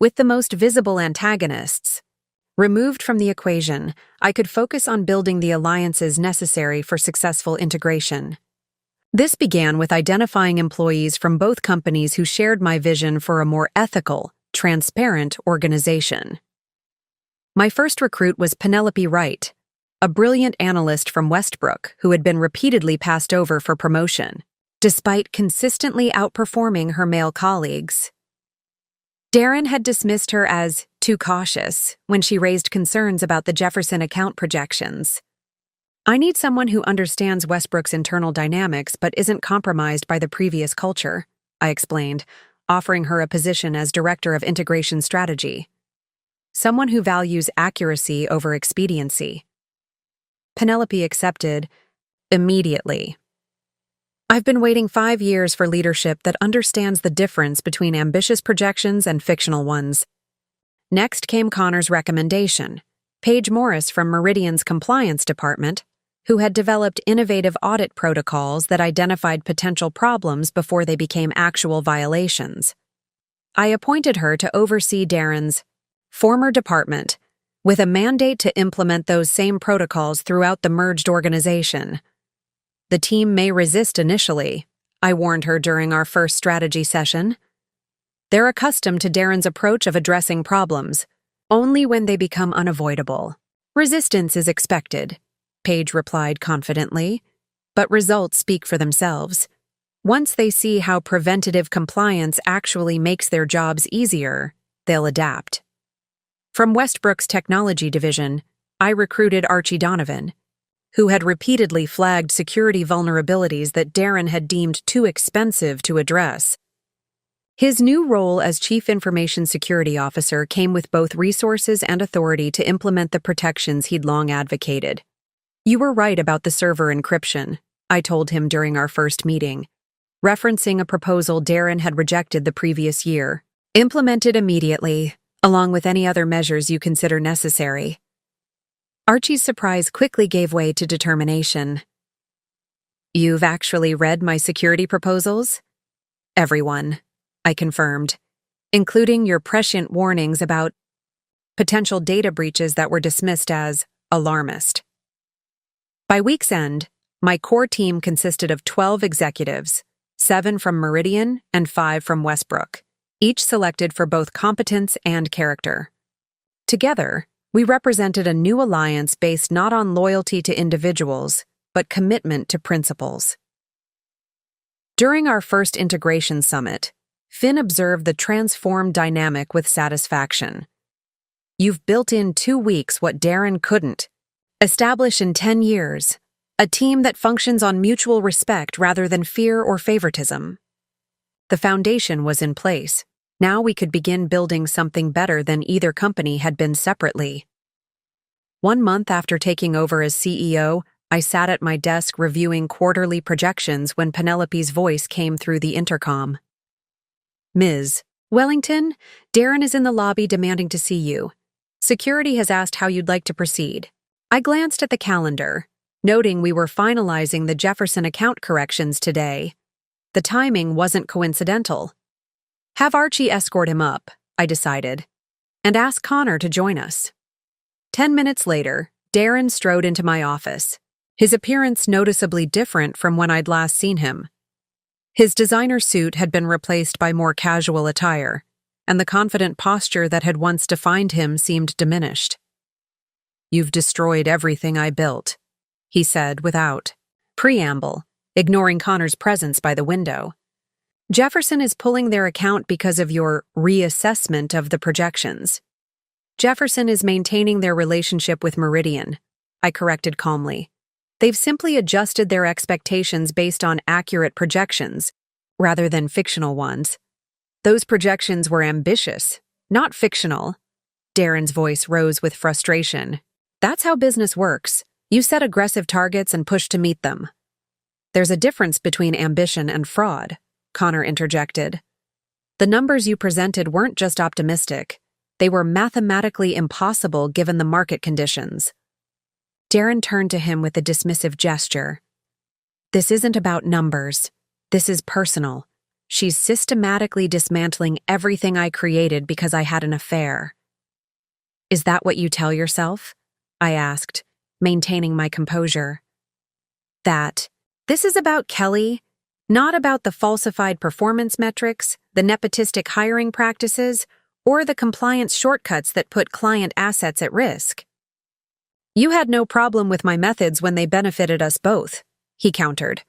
With the most visible antagonists removed from the equation, I could focus on building the alliances necessary for successful integration. This began with identifying employees from both companies who shared my vision for a more ethical, transparent organization. My first recruit was Penelope Wright, a brilliant analyst from Westbrook who had been repeatedly passed over for promotion, despite consistently outperforming her male colleagues. Darren had dismissed her as too cautious when she raised concerns about the Jefferson account projections. "I need someone who understands Westbrook's internal dynamics but isn't compromised by the previous culture," I explained, offering her a position as Director of Integration Strategy. "Someone who values accuracy over expediency." Penelope accepted immediately. "I've been waiting 5 years for leadership that understands the difference between ambitious projections and fictional ones." Next came Connor's recommendation, Paige Morris from Meridian's compliance department, who had developed innovative audit protocols that identified potential problems before they became actual violations. I appointed her to oversee Darren's former department, with a mandate to implement those same protocols throughout the merged organization. The team may resist initially, I warned her during our first strategy session. They're accustomed to Darren's approach of addressing problems, only when they become unavoidable. Resistance is expected, Paige replied confidently, but results speak for themselves. Once they see how preventative compliance actually makes their jobs easier, they'll adapt. From Westbrook's technology division, I recruited Archie Donovan, who had repeatedly flagged security vulnerabilities that Darren had deemed too expensive to address. His new role as Chief Information Security Officer came with both resources and authority to implement the protections he'd long advocated. "You were right about the server encryption," I told him during our first meeting, referencing a proposal Darren had rejected the previous year. "Implement it immediately, along with any other measures you consider necessary." Archie's surprise quickly gave way to determination. "You've actually read my security proposals?" "Everyone," I confirmed, "including your prescient warnings about potential data breaches that were dismissed as alarmist." By week's end, my core team consisted of 12 executives, 7 from Meridian and 5 from Westbrook, each selected for both competence and character. Together, we represented a new alliance based not on loyalty to individuals, but commitment to principles. During our first integration summit, Finn observed the transformed dynamic with satisfaction. "You've built in 2 weeks what Darren couldn't. Establish in 10 years, a team that functions on mutual respect rather than fear or favoritism." The foundation was in place. Now we could begin building something better than either company had been separately. 1 month after taking over as CEO, I sat at my desk reviewing quarterly projections when Penelope's voice came through the intercom. "Ms. Wellington, Darren is in the lobby demanding to see you. Security has asked how you'd like to proceed." I glanced at the calendar, noting we were finalizing the Jefferson account corrections today. The timing wasn't coincidental. "Have Archie escort him up," I decided, "and ask Connor to join us." 10 minutes later, Darren strode into my office, his appearance noticeably different from when I'd last seen him. His designer suit had been replaced by more casual attire, and the confident posture that had once defined him seemed diminished. "You've destroyed everything I built," he said without preamble, ignoring Connor's presence by the window. "Jefferson is pulling their account because of your reassessment of the projections. Jefferson is maintaining their relationship with Meridian," I corrected calmly. "They've simply adjusted their expectations based on accurate projections, rather than fictional ones. Those projections were ambitious, not fictional." Darren's voice rose with frustration. "That's how business works. You set aggressive targets and push to meet them." "There's a difference between ambition and fraud," Connor interjected. "The numbers you presented weren't just optimistic. They were mathematically impossible given the market conditions." Darren turned to him with a dismissive gesture. "This isn't about numbers. This is personal. She's systematically dismantling everything I created because I had an affair." "Is that what you tell yourself?" I asked, maintaining my composure. This is about Kelly, not about the falsified performance metrics, the nepotistic hiring practices, or the compliance shortcuts that put client assets at risk." "You had no problem with my methods when they benefited us both," he countered.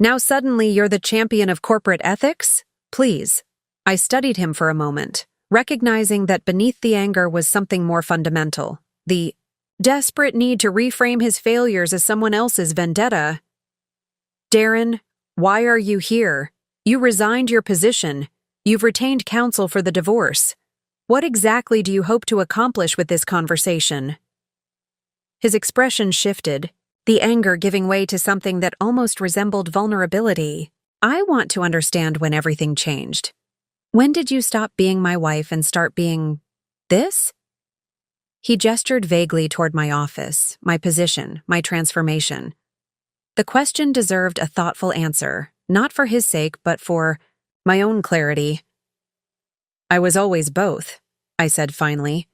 "Now suddenly you're the champion of corporate ethics? Please." I studied him for a moment, recognizing that beneath the anger was something more fundamental, the desperate need to reframe his failures as someone else's vendetta. "Darren, why are you here? You resigned your position. You've retained counsel for the divorce. What exactly do you hope to accomplish with this conversation?" His expression shifted, the anger giving way to something that almost resembled vulnerability. "I want to understand when everything changed. When did you stop being my wife and start being this?" He gestured vaguely toward my office, my position, my transformation. The question deserved a thoughtful answer, not for his sake, but for my own clarity. "I was always both," I said finally.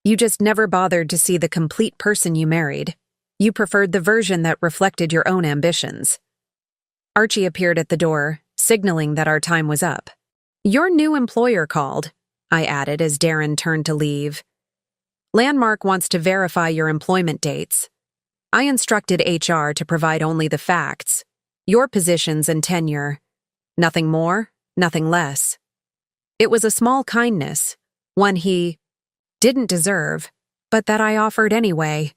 "You just never bothered to see the complete person you married. You preferred the version that reflected your own ambitions." Archie appeared at the door, signaling that our time was up. "Your new employer called," I added as Darren turned to leave. "Landmark wants to verify your employment dates. I instructed HR to provide only the facts, your positions and tenure. Nothing more, nothing less. It was a small kindness, one he didn't deserve, but that I offered anyway.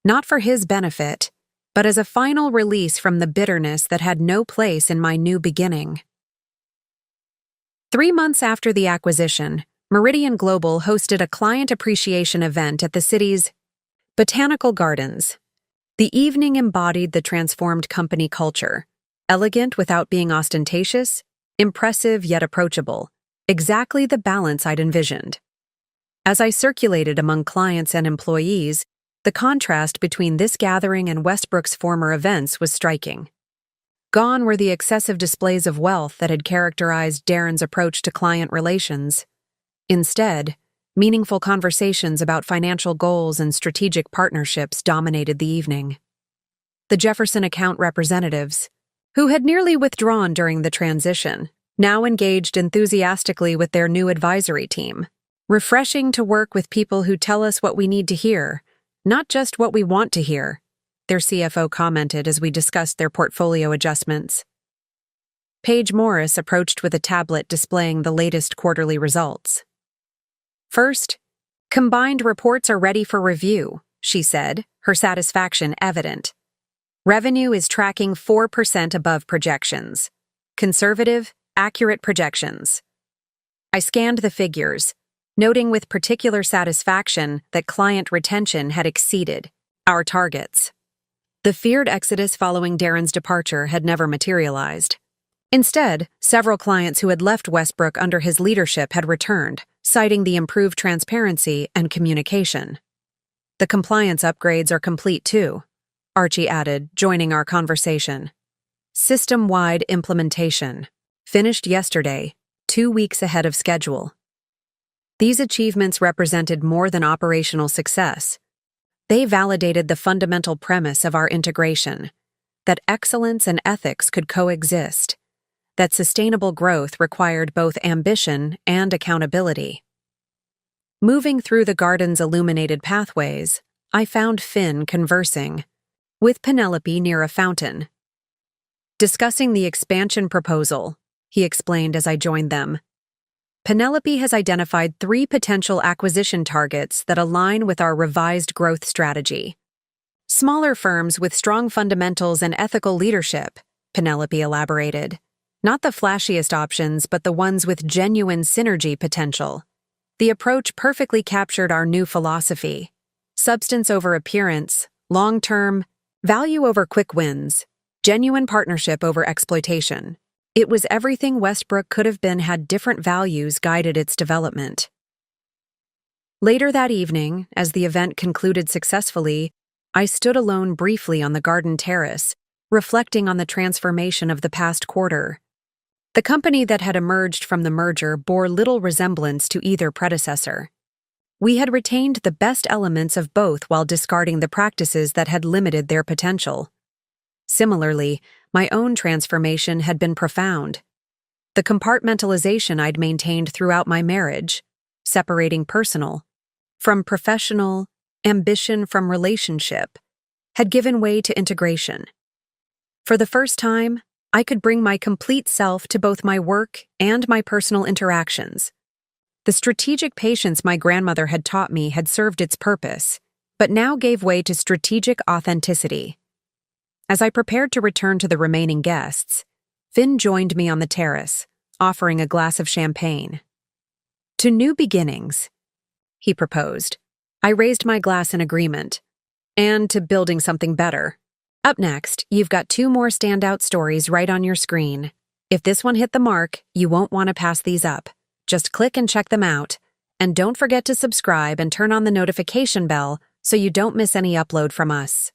Not for his benefit, but as a final release from the bitterness that had no place in my new beginning." 3 months after the acquisition, Meridian Global hosted a client appreciation event at the city's Botanical Gardens. The evening embodied the transformed company culture, elegant without being ostentatious, impressive yet approachable, exactly the balance I'd envisioned. As I circulated among clients and employees, the contrast between this gathering and Westbrook's former events was striking. Gone were the excessive displays of wealth that had characterized Darren's approach to client relations. Instead, meaningful conversations about financial goals and strategic partnerships dominated the evening. The Jefferson account representatives, who had nearly withdrawn during the transition, now engaged enthusiastically with their new advisory team. "Refreshing to work with people who tell us what we need to hear, not just what we want to hear," their CFO commented as we discussed their portfolio adjustments. Paige Morris approached with a tablet displaying the latest quarterly results. "First, combined reports are ready for review," she said, her satisfaction evident. "Revenue is tracking 4% above projections. Conservative, accurate projections." I scanned the figures, noting with particular satisfaction that client retention had exceeded our targets. The feared exodus following Darren's departure had never materialized. Instead, several clients who had left Westbrook under his leadership had returned, citing the improved transparency and communication. "The compliance upgrades are complete too," Archie added, joining our conversation. "System-wide implementation. Finished yesterday, 2 weeks ahead of schedule." These achievements represented more than operational success. They validated the fundamental premise of our integration, that excellence and ethics could coexist, that sustainable growth required both ambition and accountability. Moving through the garden's illuminated pathways, I found Finn conversing with Penelope near a fountain. "Discussing the expansion proposal," he explained as I joined them. "Penelope has identified 3 potential acquisition targets that align with our revised growth strategy. Smaller firms with strong fundamentals and ethical leadership," Penelope elaborated. "Not the flashiest options, but the ones with genuine synergy potential." The approach perfectly captured our new philosophy: substance over appearance, long-term, value over quick wins, genuine partnership over exploitation. It was everything Westbrook could have been had different values guided its development. Later that evening, as the event concluded successfully, I stood alone briefly on the garden terrace, reflecting on the transformation of the past quarter. The company that had emerged from the merger bore little resemblance to either predecessor. We had retained the best elements of both while discarding the practices that had limited their potential. Similarly, my own transformation had been profound. The compartmentalization I'd maintained throughout my marriage, separating personal from professional, ambition from relationship, had given way to integration. For the first time, I could bring my complete self to both my work and my personal interactions. The strategic patience my grandmother had taught me had served its purpose, but now gave way to strategic authenticity. As I prepared to return to the remaining guests, Finn joined me on the terrace, offering a glass of champagne. "To new beginnings," he proposed. I raised my glass in agreement. "And to building something better. Up next, you've got 2 more standout stories right on your screen. If this one hit the mark, you won't want to pass these up. Just click and check them out. And don't forget to subscribe and turn on the notification bell so you don't miss any upload from us."